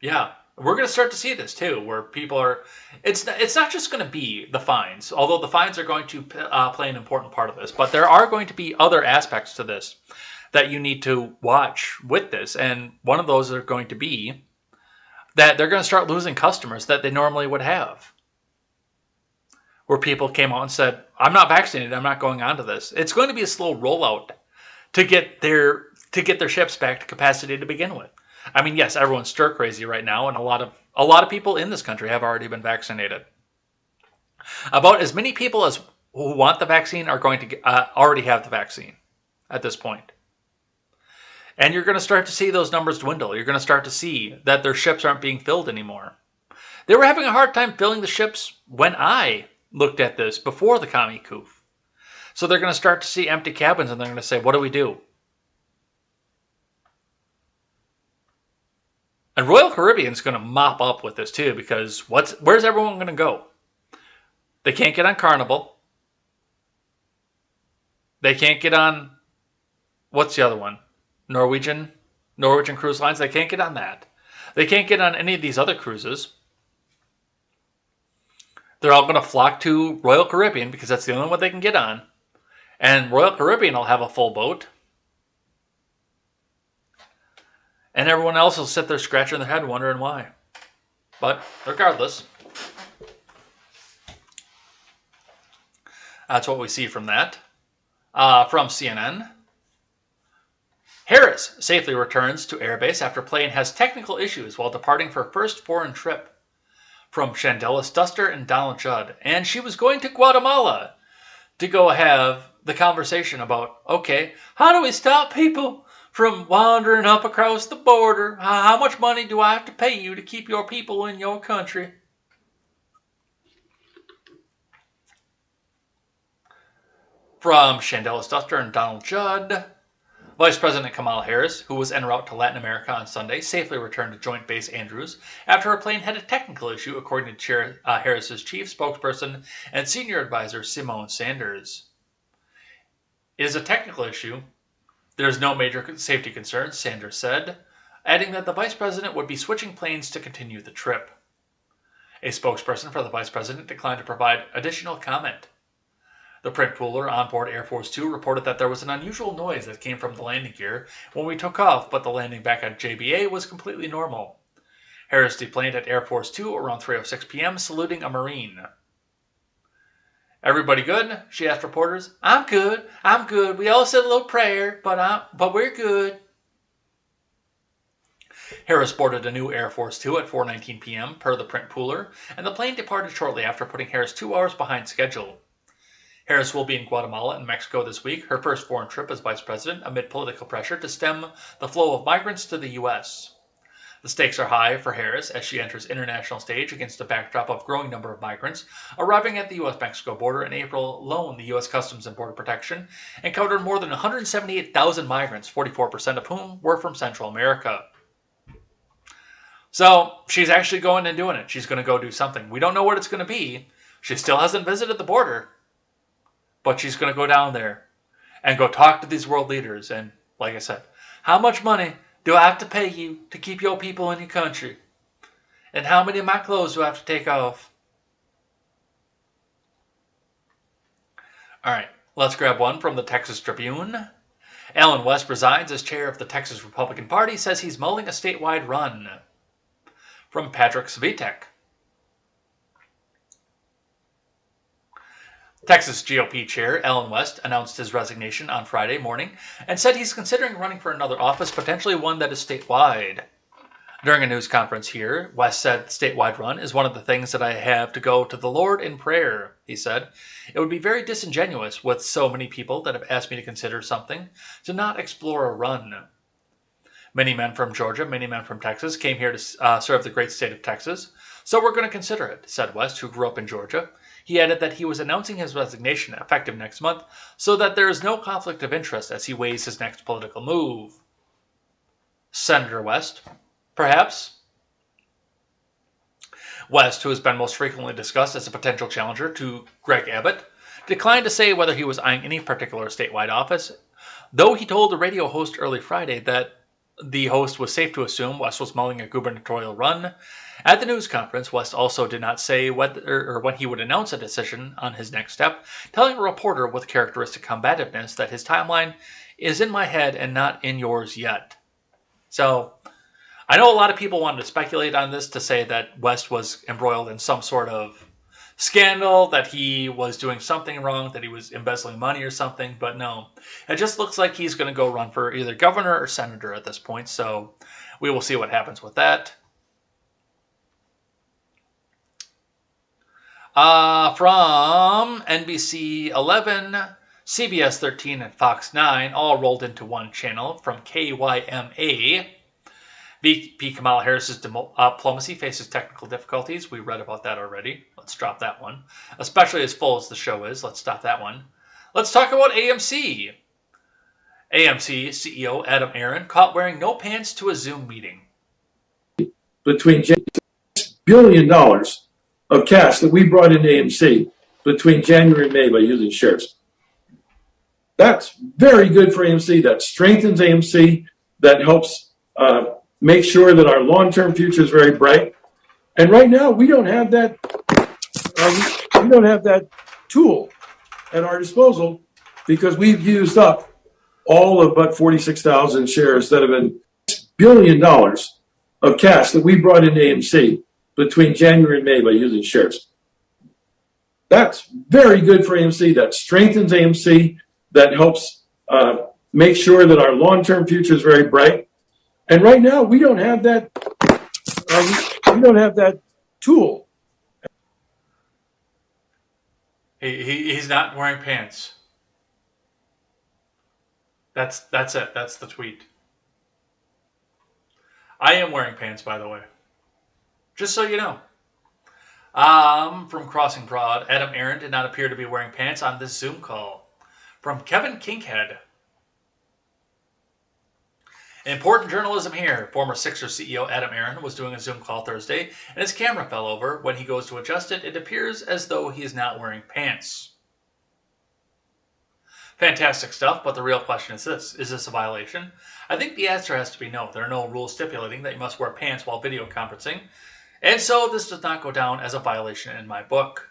yeah, we're going to start to see this too, where people are, it's not just going to be the fines, although the fines are going to play an important part of this, but there are going to be other aspects to this that you need to watch with this, and one of those are going to be that they're going to start losing customers that they normally would have. Where people came out and said, I'm not vaccinated, I'm not going on to this. It's going to be a slow rollout to get their ships back to capacity to begin with. I mean, yes, everyone's stir crazy right now, and a lot of people in this country have already been vaccinated. About as many people as who want the vaccine are going to already have the vaccine at this point. And you're going to start to see those numbers dwindle. You're going to start to see that their ships aren't being filled anymore. They were having a hard time filling the ships when I looked at this before the commie coof. So they're going to start to see empty cabins, and they're going to say, what do we do? And Royal Caribbean's going to mop up with this too, because where's everyone going to go? They can't get on Carnival. They can't get on, what's the other one? Norwegian Cruise Lines. They can't get on that. They can't get on any of these other cruises. They're all going to flock to Royal Caribbean because that's the only one they can get on. And Royal Caribbean will have a full boat. And everyone else will sit there scratching their head wondering why. But regardless, that's what we see from that. From CNN. Harris safely returns to Airbase after plane has technical issues while departing for first foreign trip. From Shandelis Duster and Donald Judd. And she was going to Guatemala to go have the conversation about, okay, how do we stop people from wandering up across the border? How much money do I have to pay you to keep your people in your country? From Shandelis Duster and Donald Judd. Vice President Kamala Harris, who was en route to Latin America on Sunday, safely returned to Joint Base Andrews after her plane had a technical issue, according to Harris's chief spokesperson and senior advisor, Simone Sanders. It is a technical issue. There is no major safety concerns, Sanders said, adding that the vice president would be switching planes to continue the trip. A spokesperson for the vice president declined to provide additional comment. The print pooler on board Air Force Two reported that there was an unusual noise that came from the landing gear when we took off, but the landing back at JBA was completely normal. Harris deplaned at Air Force Two around 3:06 p.m., saluting a Marine. Everybody good? She asked reporters. I'm good. We all said a little prayer, but we're good. Harris boarded a new Air Force Two at 4:19 p.m. per the print pooler, and the plane departed shortly after, putting Harris 2 hours behind schedule. Harris will be in Guatemala and Mexico this week, her first foreign trip as vice president, amid political pressure to stem the flow of migrants to the U.S. The stakes are high for Harris as she enters international stage against a backdrop of growing number of migrants arriving at the U.S.-Mexico border. In April alone, the U.S. Customs and Border Protection encountered more than 178,000 migrants, 44% of whom were from Central America. So she's actually going and doing it. She's going to go do something. We don't know what it's going to be. She still hasn't visited the border. But she's going to go down there and go talk to these world leaders. And like I said, how much money do I have to pay you to keep your people in your country? And how many of my clothes do I have to take off? All right, let's grab one from the Texas Tribune. Allen West resigns as chair of the Texas Republican Party, says he's mulling a statewide run. From Patrick Svitek. Texas GOP Chair Allen West announced his resignation on Friday morning and said he's considering running for another office, potentially one that is statewide. During a news conference here, West said the statewide run is one of the things that I have to go to the Lord in prayer, he said. It would be very disingenuous with so many people that have asked me to consider something to not explore a run. Many men from Georgia, many men from Texas came here to serve the great state of Texas, so we're going to consider it, said West, who grew up in Georgia. He added that he was announcing his resignation effective next month so that there is no conflict of interest as he weighs his next political move. Senator West, perhaps? West, who has been most frequently discussed as a potential challenger to Greg Abbott, declined to say whether he was eyeing any particular statewide office, though he told a radio host early Friday that the host was safe to assume West was mulling a gubernatorial run. At the news conference, West also did not say whether or when he would announce a decision on his next step, telling a reporter with characteristic combativeness that his timeline is in my head and not in yours yet. So, I know a lot of people wanted to speculate on this to say that West was embroiled in some sort of scandal, that he was doing something wrong, that he was embezzling money or something, but no. It just looks like he's going to go run for either governor or senator at this point, so we will see what happens with that. From NBC 11, CBS 13, and Fox 9, all rolled into one channel from KYMA. VP Kamala Harris's diplomacy faces technical difficulties. We read about that already. Let's drop that one. Especially as full as the show is. Let's stop that one. Let's talk about AMC. AMC CEO Adam Aron caught wearing no pants to a Zoom meeting. Between $6 billion of cash that we brought into AMC between January and May by using shares. That's very good for AMC. That strengthens AMC. that helps make sure that our long-term future is very bright. And right now, we don't have that. We don't have that tool at our disposal because we've used up all of but 46,000 shares that have been $1 billion of cash that we brought into AMC between January and May by using shares. That's very good for AMC. That strengthens AMC. That helps make sure that our long-term future is very bright. And right now, we don't have that. We don't have that tool. He's not wearing pants. That's it. That's the tweet. I am wearing pants, by the way. Just so you know. From Crossing Broad, Adam Aaron did not appear to be wearing pants on this Zoom call. From Kevin Kinkhead. Important journalism here. Former Sixers CEO Adam Aaron was doing a Zoom call Thursday, and his camera fell over. When he goes to adjust it, it appears as though he is not wearing pants. Fantastic stuff, but the real question is this. Is this a violation? I think the answer has to be no. There are no rules stipulating that you must wear pants while video conferencing, and so this does not go down as a violation in my book.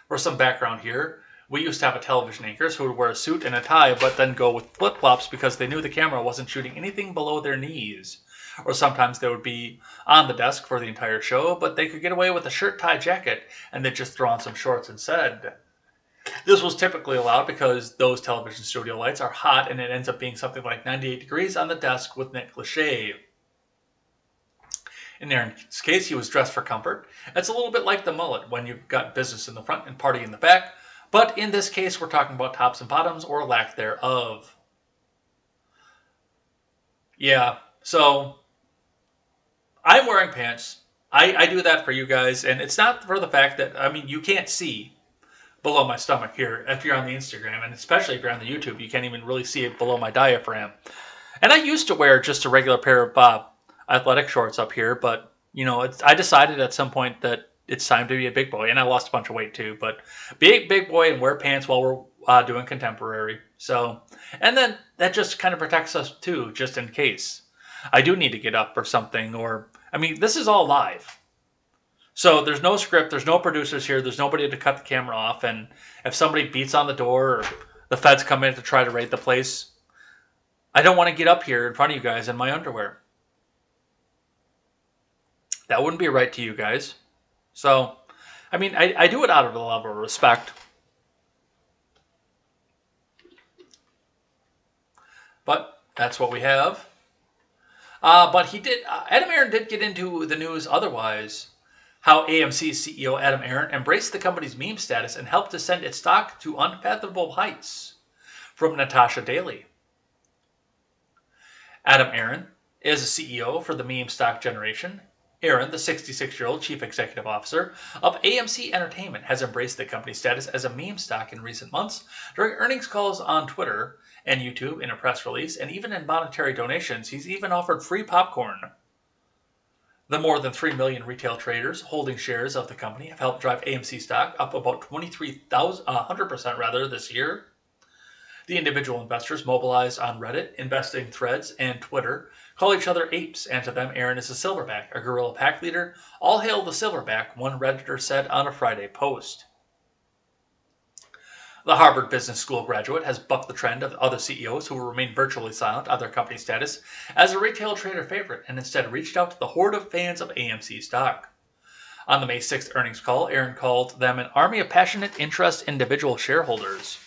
For some background here, we used to have a television anchors who would wear a suit and a tie, but then go with flip-flops because they knew the camera wasn't shooting anything below their knees. Or sometimes they would be on the desk for the entire show, but they could get away with a shirt, tie, jacket, and they'd just throw on some shorts instead. This was typically allowed because those television studio lights are hot and it ends up being something like 98 degrees on the desk with Nick Lachey. In Aaron's case, he was dressed for comfort. It's a little bit like the mullet when you've got business in the front and party in the back. But in this case, we're talking about tops and bottoms or lack thereof. Yeah, so I'm wearing pants. I do that for you guys, and it's not for the fact that, I mean, you can't see below my stomach here if you're on the Instagram, and especially if you're on the YouTube, you can't even really see it below my diaphragm. And I used to wear just a regular pair of athletic shorts up here, but, you know, I decided at some point that it's time to be a big boy, and I lost a bunch of weight too, but be a big boy and wear pants while we're doing contemporary. So, and then that just kind of protects us too, just in case I do need to get up or something, or, I mean, this is all live. So there's no script, there's no producers here, there's nobody to cut the camera off, and if somebody beats on the door or the feds come in to try to raid the place, I don't want to get up here in front of you guys in my underwear. That wouldn't be right to you guys. So, I mean, I do it out of a level of respect. But that's what we have. But Adam Aaron did get into the news otherwise. How AMC's CEO Adam Aaron embraced the company's meme status and helped to send its stock to unfathomable heights. From Natasha Daly. Adam Aaron is a CEO for the meme stock generation. Aaron, the 66-year-old chief executive officer of AMC Entertainment, has embraced the company's status as a meme stock in recent months during earnings calls on Twitter and YouTube, in a press release, and even in monetary donations. He's even offered free popcorn. The more than 3 million retail traders holding shares of the company have helped drive AMC stock up about 100% this year. The individual investors mobilized on Reddit, investing threads, and Twitter call each other apes, and to them Aaron is a silverback, a guerrilla pack leader. All hail the silverback, one Redditor said on a Friday post. The Harvard Business School graduate has bucked the trend of other CEOs who will remain virtually silent on their company status as a retail trader favorite, and instead reached out to the horde of fans of AMC stock. On the May 6th earnings call, Aaron called them an army of passionate interest individual shareholders.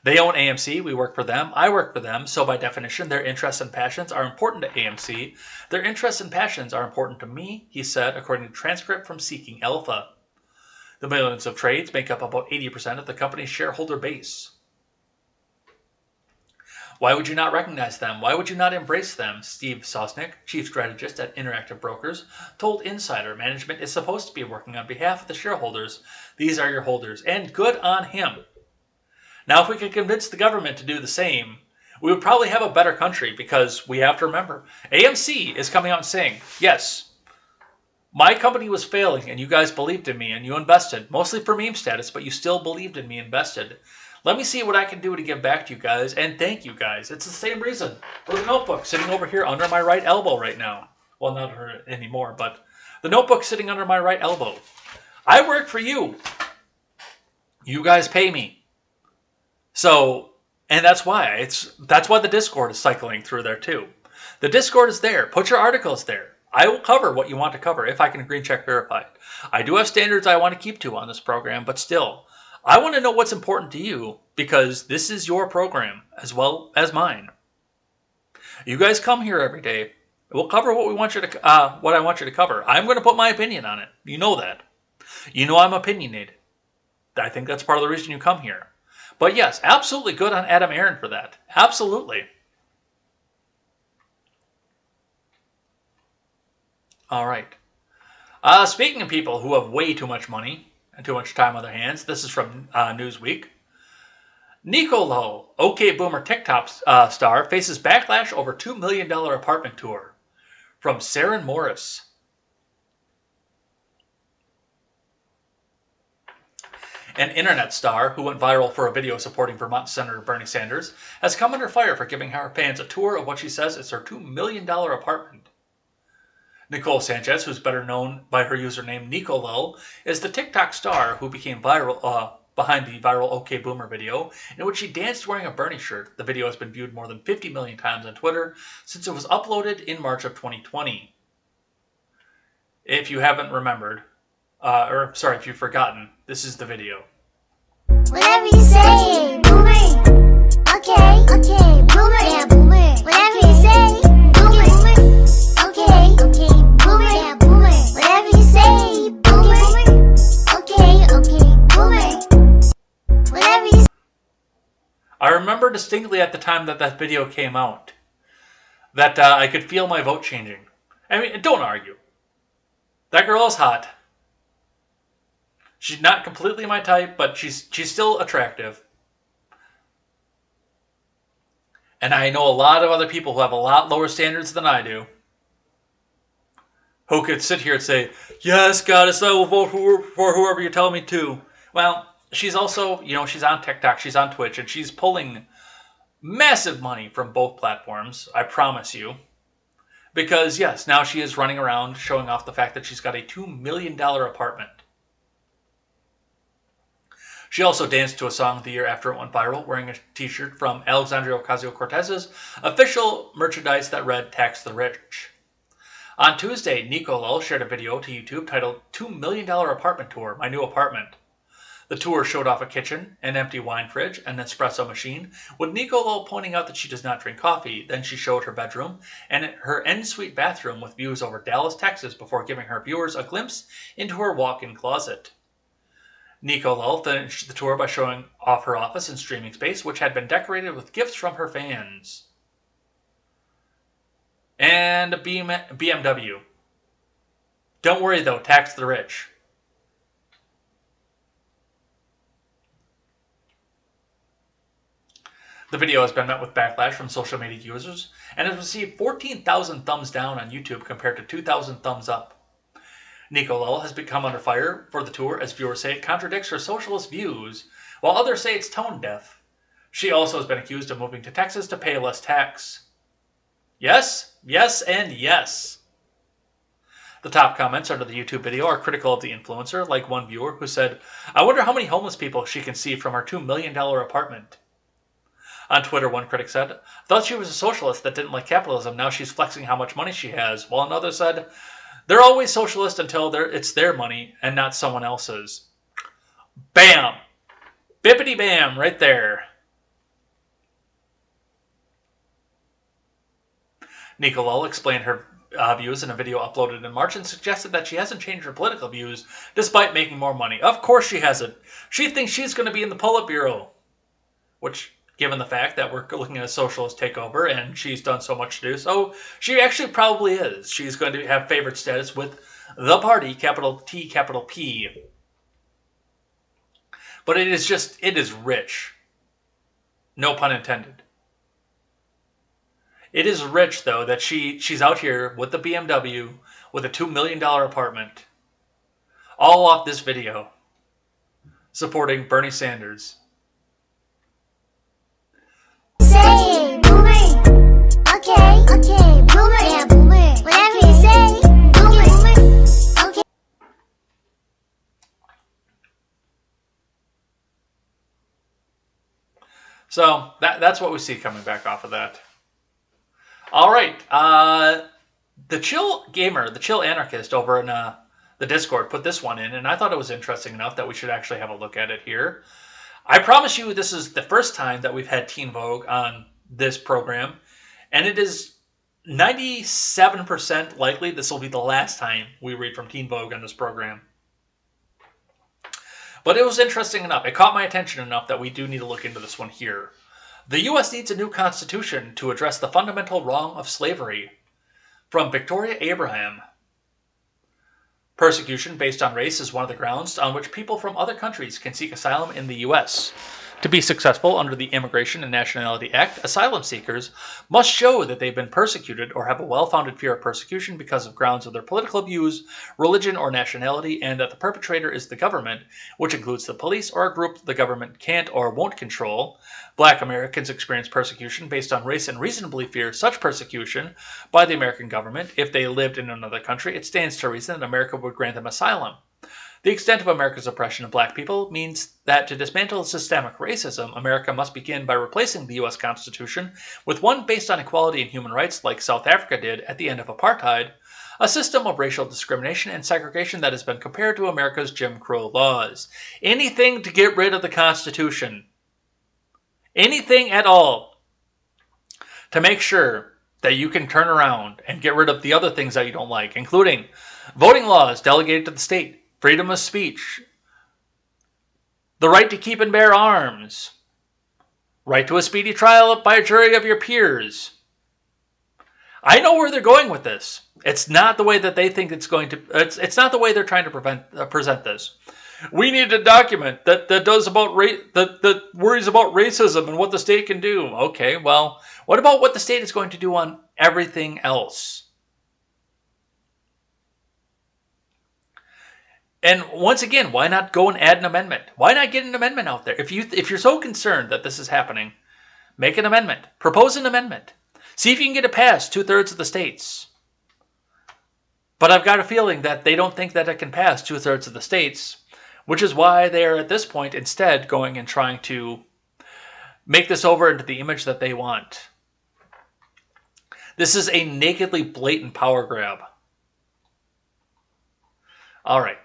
They own AMC, we work for them, I work for them, so by definition their interests and passions are important to AMC. Their interests and passions are important to me, he said, according to a transcript from Seeking Alpha. The millions of trades make up about 80% of the company's shareholder base. Why would you not recognize them? Why would you not embrace them? Steve Sosnick, chief strategist at Interactive Brokers, told Insider management is supposed to be working on behalf of the shareholders. These are your holders, and good on him. Now, if we could convince the government to do the same, we would probably have a better country, because we have to remember, AMC is coming out and saying, yes, my company was failing and you guys believed in me and you invested, mostly for meme status, but you still believed in me, invested. Let me see what I can do to give back to you guys and thank you guys. It's the same reason for the notebook sitting over here under my right elbow right now. Well, not anymore, but the notebook sitting under my right elbow. I work for you. You guys pay me. So, and that's why the Discord is cycling through there too. The Discord is there. Put your articles there. I will cover what you want to cover if I can green check verify it. I do have standards I want to keep to on this program, but still, I want to know what's important to you because this is your program as well as mine. You guys come here every day. We'll cover what what I want you to cover. I'm going to put my opinion on it. You know that. You know I'm opinionated. I think that's part of the reason you come here. But yes, absolutely good on Adam Aaron for that. Absolutely. All right. Speaking of people who have way too much money and too much time on their hands, this is from Newsweek. Nicolo, OK Boomer TikTok star, faces backlash over $2 million apartment tour. From Saren Morris. An internet star who went viral for a video supporting Vermont Senator Bernie Sanders has come under fire for giving her fans a tour of what she says is her $2 million apartment. Nicole Sanchez, who's better known by her username Nicolel, is the TikTok star who became viral behind the viral OK Boomer video, in which she danced wearing a Bernie shirt. The video has been viewed more than 50 million times on Twitter since it was uploaded in March of 2020. If you haven't remembered, if you've forgotten, this is the video. Whatever you say, Boomer. Okay, Boomer. Yeah, Boomer. Whatever you say, Boomer. Okay, Boomer. Yeah, Boomer. Whatever you say, Boomer. Okay, Boomer. Whatever you say. I remember distinctly at the time that video came out that I could feel my vote changing. I mean, don't argue. That girl is hot. She's not completely my type, but she's still attractive. And I know a lot of other people who have a lot lower standards than I do, who could sit here and say, yes, Goddess, I will vote for whoever you tell me to. Well, she's also, she's on TikTok, she's on Twitch, and she's pulling massive money from both platforms, I promise you. Because, yes, now she is running around showing off the fact that she's got a $2 million apartment. She also danced to a song the year after it went viral, wearing a t-shirt from Alexandria Ocasio-Cortez's official merchandise that read, Tax the Rich. On Tuesday, Nicolo shared a video to YouTube titled $2 Million Apartment Tour, My New Apartment. The tour showed off a kitchen, an empty wine fridge, an espresso machine, with Nicolo pointing out that she does not drink coffee. Then she showed her bedroom and her en-suite bathroom with views over Dallas, Texas, before giving her viewers a glimpse into her walk-in closet. Nicolo finished the tour by showing off her office and streaming space, which had been decorated with gifts from her fans. And a BMW. Don't worry though, tax the rich. The video has been met with backlash from social media users and has received 14,000 thumbs down on YouTube compared to 2,000 thumbs up. Nicolo has become under fire for the tour as viewers say it contradicts her socialist views, while others say it's tone deaf. She also has been accused of moving to Texas to pay less tax. Yes, yes, and yes. The top comments under the YouTube video are critical of the influencer, like one viewer who said, I wonder how many homeless people she can see from her $2 million apartment. On Twitter, one critic said, thought she was a socialist that didn't like capitalism, now she's flexing how much money she has, while another said, they're always socialist until it's their money and not someone else's. Bam! Bippity bam, right there. Nicolo explained her views in a video uploaded in March and suggested that she hasn't changed her political views despite making more money. Of course she hasn't. She thinks she's going to be in the Politburo, which, given the fact that we're looking at a socialist takeover and she's done so much to do so, she actually probably is. She's going to have favorite status with the party, capital T, capital P. But it is rich. No pun intended. It is rich, though, that she's out here with the BMW, with a $2 million apartment, all off this video, supporting Bernie Sanders. So that's what we see coming back off of that. All right. The Chill Gamer, the Chill Anarchist over in the Discord put this one in, and I thought it was interesting enough that we should actually have a look at it here. I promise you this is the first time that we've had Teen Vogue on this program, and it is 97% likely this will be the last time we read from Teen Vogue on this program. But it was interesting enough. It caught my attention enough that we do need to look into this one here. The U.S. needs a new constitution to address the fundamental wrong of slavery. From Victoria Abraham. Persecution based on race is one of the grounds on which people from other countries can seek asylum in the U.S. To be successful under the Immigration and Nationality Act, asylum seekers must show that they've been persecuted or have a well-founded fear of persecution because of grounds of their political views, religion, or nationality, and that the perpetrator is the government, which includes the police or a group the government can't or won't control. Black Americans experience persecution based on race and reasonably fear such persecution by the American government. If they lived in another country, it stands to reason that America would grant them asylum. The extent of America's oppression of black people means that to dismantle systemic racism, America must begin by replacing the U.S. Constitution with one based on equality and human rights like South Africa did at the end of apartheid, a system of racial discrimination and segregation that has been compared to America's Jim Crow laws. Anything to get rid of the Constitution. Anything at all to make sure that you can turn around and get rid of the other things that you don't like, including voting laws delegated to the state, freedom of speech, the right to keep and bear arms, right to a speedy trial by a jury of your peers. I know where they're going with this. It's not the way that they think it's going to. It's not the way they're trying to present this. We need a document that does about that worries about racism and what the state can do. Okay, well, what about what the state is going to do on everything else? And once again, why not go and add an amendment? Why not get an amendment out there? If you're so concerned that this is happening, make an amendment. Propose an amendment. See if you can get it passed 2/3 of the states. But I've got a feeling that they don't think that it can pass 2/3 of the states, which is why they are at this point instead going and trying to make this over into the image that they want. This is a nakedly blatant power grab. All right.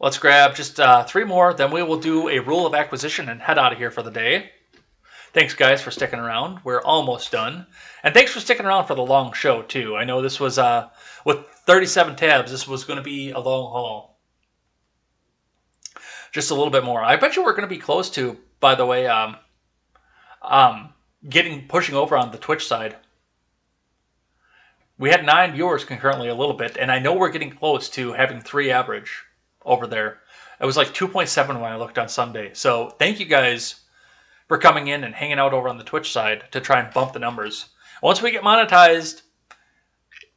Let's grab just 3 more, then we will do a rule of acquisition and head out of here for the day. Thanks, guys, for sticking around. We're almost done. And thanks for sticking around for the long show, too. I know this was, with 37 tabs, this was going to be a long haul. Just a little bit more. I bet you we're going to be close to, by the way, pushing over on the Twitch side. We had 9 viewers concurrently a little bit, and I know we're getting close to having 3 average over there. It was like 2.7 when I looked on Sunday. So thank you guys for coming in and hanging out over on the Twitch side to try and bump the numbers. Once we get monetized,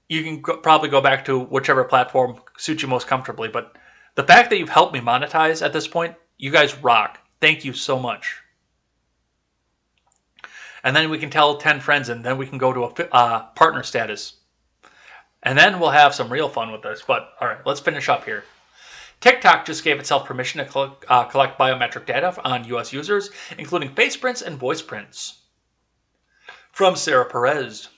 you can probably go back to whichever platform suits you most comfortably. But the fact that you've helped me monetize at this point, you guys rock. Thank you so much. And then we can tell 10 friends, and then we can go to a partner status. And then we'll have some real fun with this. But all right, let's finish up here. TikTok just gave itself permission to collect biometric data on U.S. users, including face prints and voice prints. From Sarah Perez.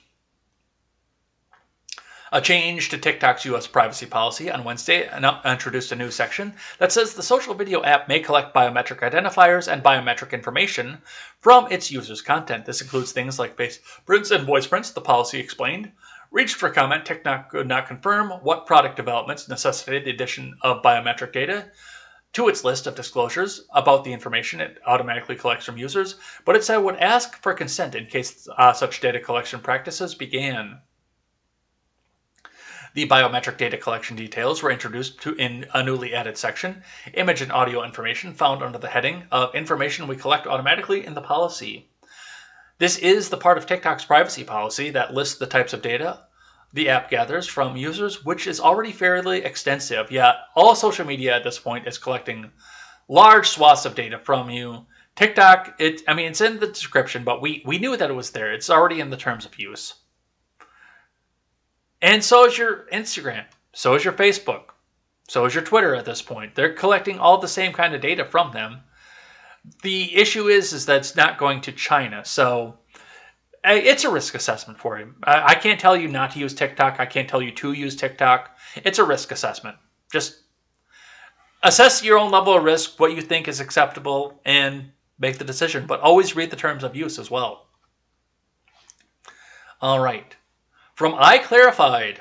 A change to TikTok's U.S. privacy policy on Wednesday introduced a new section that says the social video app may collect biometric identifiers and biometric information from its users' content. This includes things like face prints and voice prints, the policy explained. Reached for comment, TikTok could not confirm what product developments necessitated the addition of biometric data to its list of disclosures about the information it automatically collects from users, but it said it would ask for consent in case such data collection practices began. The biometric data collection details were introduced in a newly added section, image and audio information, found under the heading of Information we collect automatically in the policy. This is the part of TikTok's privacy policy that lists the types of data the app gathers from users, which is already fairly extensive. Yeah, all social media at this point is collecting large swaths of data from you. TikTok, it's in the description, but we knew that it was there. It's already in the terms of use. And so is your Instagram. So is your Facebook. So is your Twitter at this point. They're collecting all the same kind of data from them. The issue is that it's not going to China, so it's a risk assessment for him. I can't tell you not to use TikTok. I can't tell you to use TikTok. It's a risk assessment. Just assess your own level of risk, what you think is acceptable, and make the decision. But always read the terms of use as well. All right. From iClarified.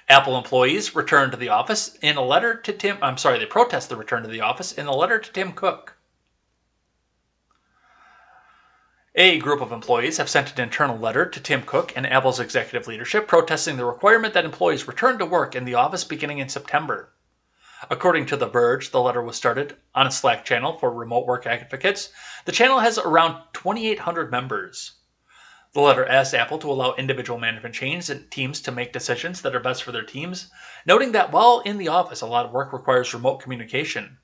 Apple employees returned to the office in a letter to Tim. They protest the return to the office in a letter to Tim Cook. A group of employees have sent an internal letter to Tim Cook and Apple's executive leadership protesting the requirement that employees return to work in the office beginning in September. According to The Verge, the letter was started on a Slack channel for remote work advocates. The channel has around 2,800 members. The letter asks Apple to allow individual management teams to make decisions that are best for their teams, noting that while in the office, a lot of work requires remote communication.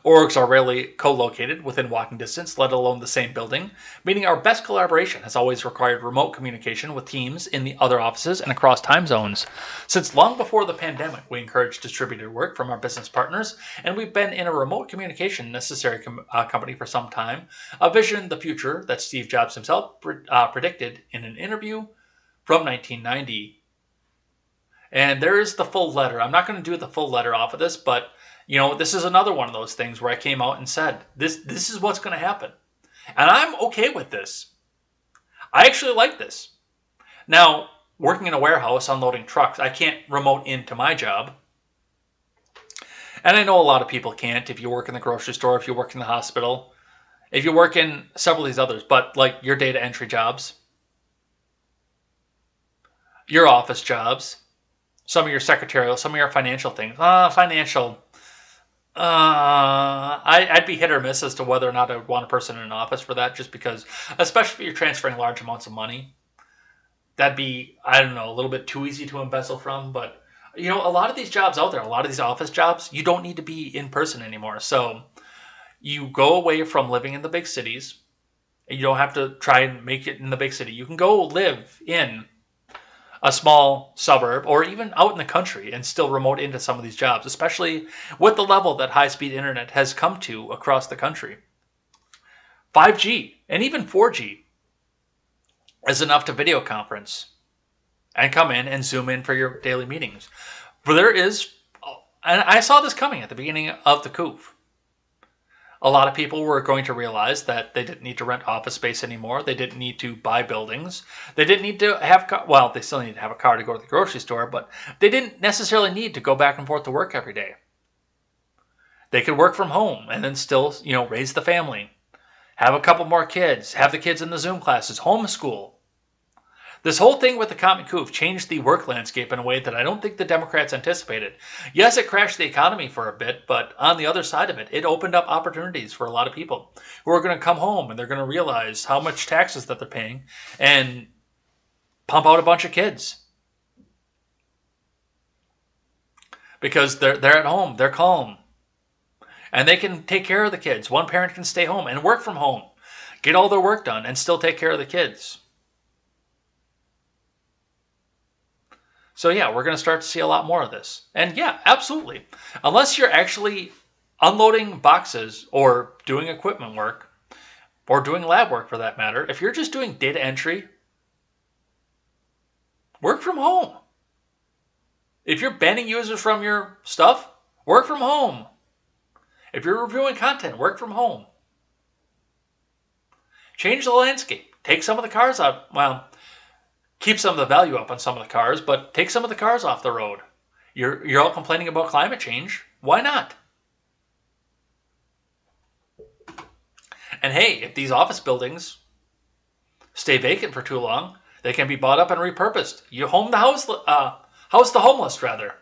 Orgs are rarely co-located within walking distance, let alone the same building, meaning our best collaboration has always required remote communication with teams in the other offices and across time zones. Since long before the pandemic, we encouraged distributed work from our business partners, and we've been in a remote communication necessary company for some time, a vision the future that Steve Jobs himself predicted in an interview from 1990. And there is the full letter. I'm not going to do the full letter off of this, but this is another one of those things where I came out and said, this is what's going to happen. And I'm okay with this. I actually like this. Now, working in a warehouse, unloading trucks, I can't remote into my job. And I know a lot of people can't if you work in the grocery store, if you work in the hospital, if you work in several of these others, but like your data entry jobs, your office jobs, some of your secretarial, some of your financial things. I'd be hit or miss as to whether or not I would want a person in an office for that, just because, especially if you're transferring large amounts of money, that'd be, I don't know, a little bit too easy to embezzle from. But, a lot of these jobs out there, a lot of these office jobs, you don't need to be in person anymore. So you go away from living in the big cities. You don't have to try and make it in the big city. You can go live in a small suburb or even out in the country and still remote into some of these jobs, especially with the level that high-speed internet has come to across the country. 5G and even 4G is enough to video conference and come in and zoom in for your daily meetings. But there is, and I saw this coming at the beginning of the coup. A lot of people were going to realize that they didn't need to rent office space anymore. They didn't need to buy buildings. They didn't need to have, they still need to have a car to go to the grocery store, but they didn't necessarily need to go back and forth to work every day. They could work from home and then still, raise the family, have a couple more kids, have the kids in the Zoom classes, homeschool. This whole thing with the Common Coup changed the work landscape in a way that I don't think the Democrats anticipated. Yes, it crashed the economy for a bit, but on the other side of it, it opened up opportunities for a lot of people who are going to come home and they're going to realize how much taxes that they're paying and pump out a bunch of kids. Because they're at home, they're calm, and they can take care of the kids. One parent can stay home and work from home, get all their work done, and still take care of the kids. So yeah, we're going to start to see a lot more of this. And yeah, absolutely. Unless you're actually unloading boxes or doing equipment work or doing lab work for that matter, if you're just doing data entry, work from home. If you're banning users from your stuff, work from home. If you're reviewing content, work from home. Change the landscape. Take some of the cars out. Well, keep some of the value up on some of the cars, but take some of the cars off the road. You're all complaining about climate change. Why not? And hey, if these office buildings stay vacant for too long, they can be bought up and repurposed. You house the homeless, rather.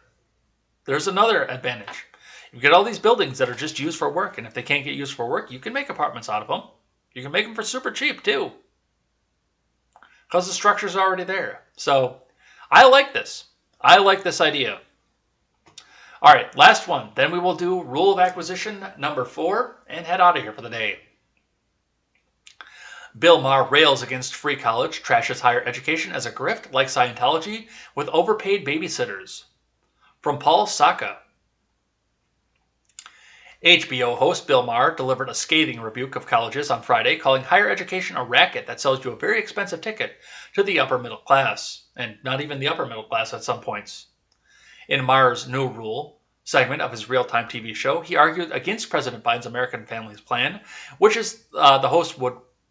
There's another advantage. You get all these buildings that are just used for work, and if they can't get used for work, you can make apartments out of them. You can make them for super cheap, too, because the structure's already there. So I like this. I like this idea. All right, last one. Then we will do rule of acquisition number 4 and head out of here for the day. Bill Maher rails against free college, trashes higher education as a grift like Scientology with overpaid babysitters. From Paul Saka. HBO host Bill Maher delivered a scathing rebuke of colleges on Friday, calling higher education a racket that sells you a very expensive ticket to the upper middle class, and not even the upper middle class at some points. In Maher's New Rule segment of his real-time TV show, he argued against President Biden's American Families Plan, which is the host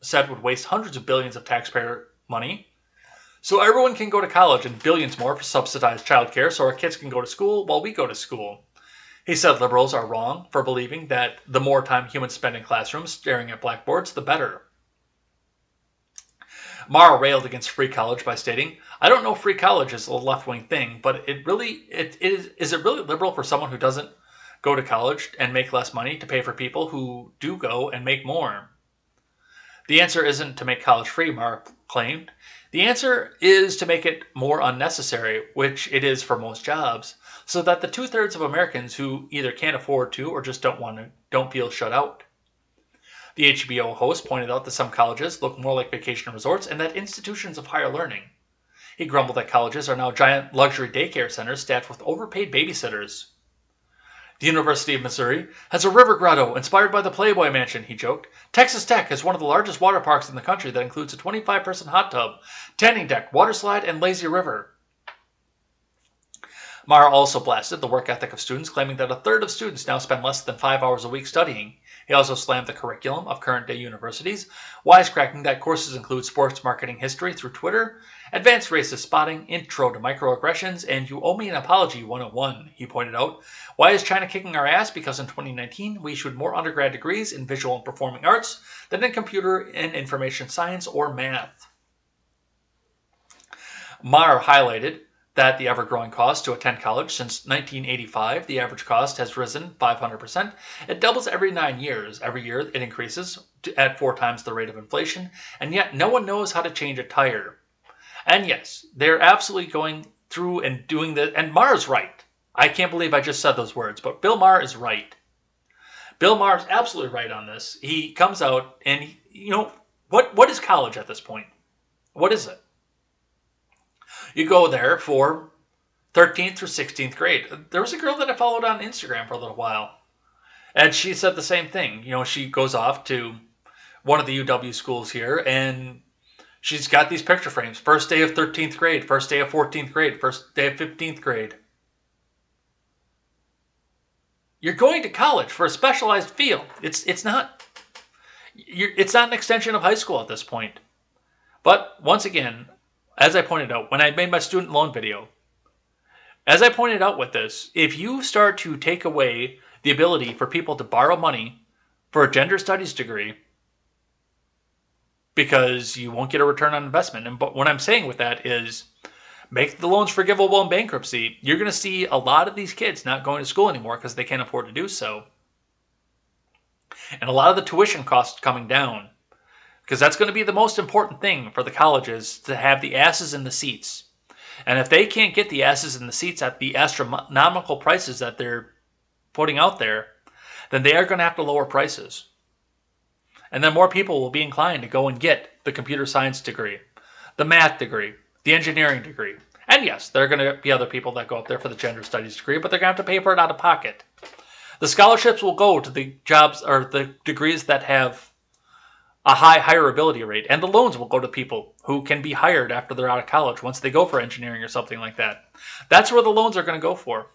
said would waste hundreds of billions of taxpayer money. So everyone can go to college and billions more for subsidized childcare so our kids can go to school while we go to school. He said liberals are wrong for believing that the more time humans spend in classrooms staring at blackboards, the better. Maher railed against free college by stating, "I don't know if free college is a left-wing thing, but is it really liberal for someone who doesn't go to college and make less money to pay for people who do go and make more?" The answer isn't to make college free, Maher claimed. The answer is to make it more unnecessary, which it is for most jobs, so that the 2/3 of Americans who either can't afford to or just don't feel shut out. The HBO host pointed out that some colleges look more like vacation resorts and that institutions of higher learning. He grumbled that colleges are now giant luxury daycare centers staffed with overpaid babysitters. The University of Missouri has a river grotto inspired by the Playboy Mansion, he joked. Texas Tech has one of the largest water parks in the country that includes a 25-person hot tub, tanning deck, water slide, and lazy river. Maher also blasted the work ethic of students, claiming that 1/3 of students now spend less than 5 hours a week studying. He also slammed the curriculum of current-day universities, wisecracking that courses include sports marketing history through Twitter, advanced racist spotting, intro to microaggressions, and you owe me an apology 101, he pointed out. Why is China kicking our ass? Because in 2019, we issued more undergrad degrees in visual and performing arts than in computer and information science or math. Maher highlighted that the ever-growing cost to attend college since 1985, the average cost has risen 500%. It doubles every 9 years. Every year it increases at 4 times the rate of inflation, and yet no one knows how to change a tire. And yes, they're absolutely going through and doing that, and Maher's right. I can't believe I just said those words, but Bill Maher is right. Bill Maher is absolutely right on this. He comes out and, what is college at this point? What is it? You go there for 13th through 16th grade. There was a girl that I followed on Instagram for a little while, and she said the same thing. She goes off to one of the UW schools here, and she's got these picture frames. First day of 13th grade, first day of 14th grade, first day of 15th grade. You're going to college for a specialized field. It's not an extension of high school at this point. But once again, as I pointed out when I made my student loan video, as I pointed out with this, if you start to take away the ability for people to borrow money for a gender studies degree because you won't get a return on investment, and what I'm saying with that is make the loans forgivable in bankruptcy, you're going to see a lot of these kids not going to school anymore because they can't afford to do so. And a lot of the tuition costs coming down. Because that's going to be the most important thing for the colleges, to have the asses in the seats. And if they can't get the asses in the seats at the astronomical prices that they're putting out there, then they are going to have to lower prices. And then more people will be inclined to go and get the computer science degree, the math degree, the engineering degree. And yes, there are going to be other people that go up there for the gender studies degree, but they're going to have to pay for it out of pocket. The scholarships will go to the jobs or the degrees that have a high hireability rate, and the loans will go to people who can be hired after they're out of college once they go for engineering or something like that. That's where the loans are going to go for.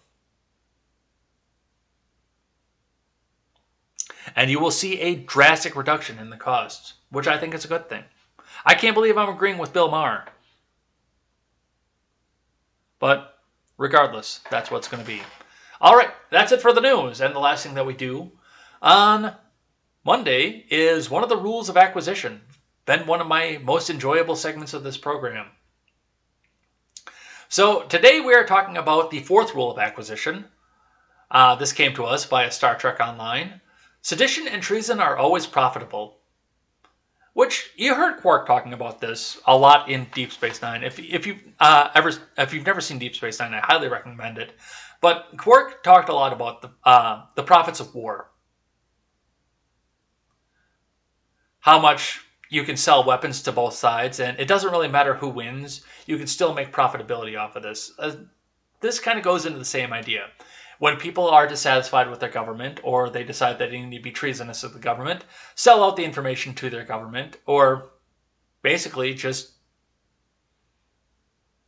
And you will see a drastic reduction in the costs, which I think is a good thing. I can't believe I'm agreeing with Bill Maher. But regardless, that's what's going to be. All right, that's it for the news. And the last thing that we do on Monday is one of the rules of acquisition. Been one of my most enjoyable segments of this program. So today we are talking about the 4th rule of acquisition. This came to us via Star Trek Online. Sedition and treason are always profitable. Which you heard Quark talking about this a lot in Deep Space Nine. If you've never seen Deep Space Nine, I highly recommend it. But Quark talked a lot about the profits of war. How much you can sell weapons to both sides, and it doesn't really matter who wins. You can still make profitability off of this. This kind of goes into the same idea. When people are dissatisfied with their government, or they decide that they need to be treasonous of the government, sell out the information to their government, or basically just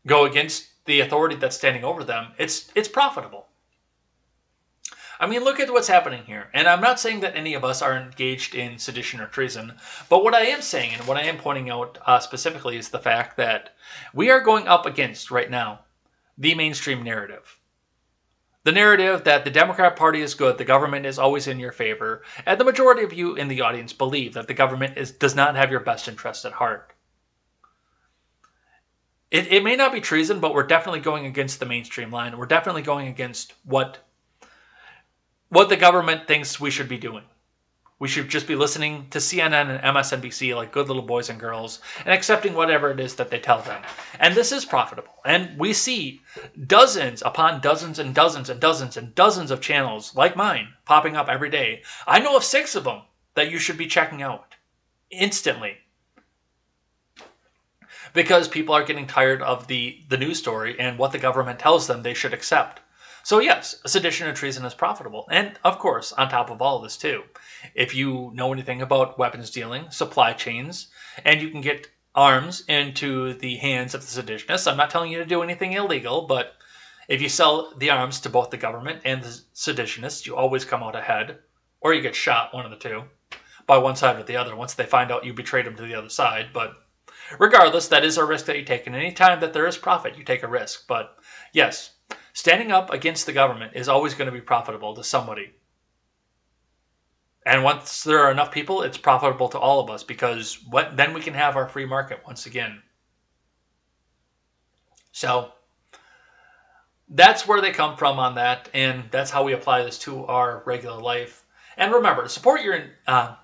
go against the authority that's standing over them, it's profitable. I mean, look at what's happening here. And I'm not saying that any of us are engaged in sedition or treason, but what I am saying and what I am pointing out specifically is the fact that we are going up against, right now, the mainstream narrative. The narrative that the Democrat Party is good, the government is always in your favor, and the majority of you in the audience believe that the government does not have your best interest at heart. It may not be treason, but we're definitely going against the mainstream line. We're definitely going against what the government thinks we should be doing. We should just be listening to CNN and MSNBC like good little boys and girls and accepting whatever it is that they tell them. And this is profitable. And we see dozens upon dozens and dozens and dozens and dozens of channels like mine popping up every day. I know of 6 of them that you should be checking out instantly. Because people are getting tired of the news story and what the government tells them they should accept. So yes, sedition and treason is profitable. And of course, on top of all of this too, if you know anything about weapons dealing, supply chains, and you can get arms into the hands of the seditionists, I'm not telling you to do anything illegal, but if you sell the arms to both the government and the seditionists, you always come out ahead, or you get shot, one of the two, by one side or the other once they find out you betrayed them to the other side. But regardless, that is a risk that you take. And any time that there is profit, you take a risk. But yes, standing up against the government is always going to be profitable to somebody. And once there are enough people, it's profitable to all of us, because then we can have our free market once again. So that's where they come from on that, and that's how we apply this to our regular life. And remember, support your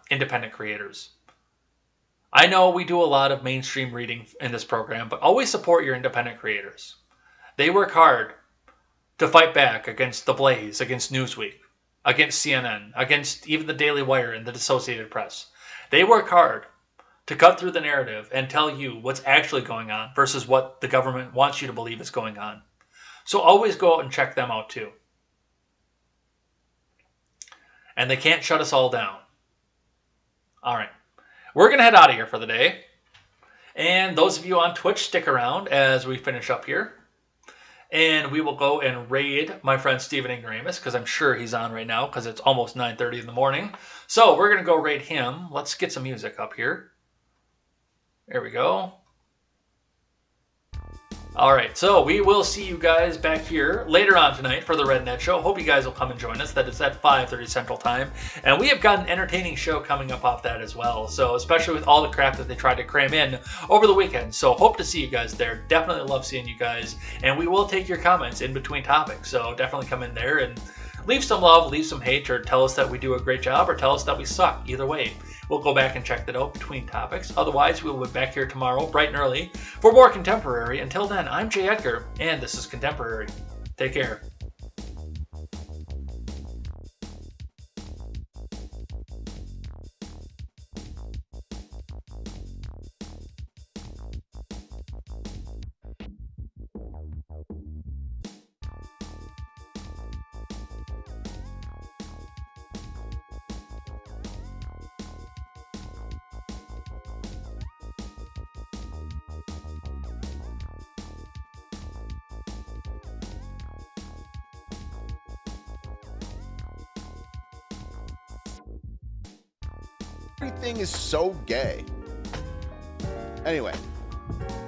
independent creators. I know we do a lot of mainstream reading in this program, but always support your independent creators. They work hard to fight back against The Blaze, against Newsweek, against CNN, against even the Daily Wire and the Associated Press. They work hard to cut through the narrative and tell you what's actually going on versus what the government wants you to believe is going on. So always go out and check them out too. And they can't shut us all down. All right. We're going to head out of here for the day. And those of you on Twitch, stick around as we finish up here. And we will go and raid my friend Stephen Ignoramus, because I'm sure he's on right now, because it's almost 9:30 in the morning. So we're going to go raid him. Let's get some music up here. There we go. All right, so we will see you guys back here later on tonight for the Red Net Show. Hope you guys will come and join us. That is at 5:30 Central Time. And we have got an entertaining show coming up off that as well. So especially with all the crap that they tried to cram in over the weekend. So hope to see you guys there. Definitely love seeing you guys. And we will take your comments in between topics. So definitely come in there and leave some love, leave some hate, or tell us that we do a great job, or tell us that we suck. Either way, we'll go back and check that out between topics. Otherwise, we will be back here tomorrow, bright and early, for more Contemporary. Until then, I'm Jay Edgar, and this is Contemporary. Take care. Everything is so gay. Anyway,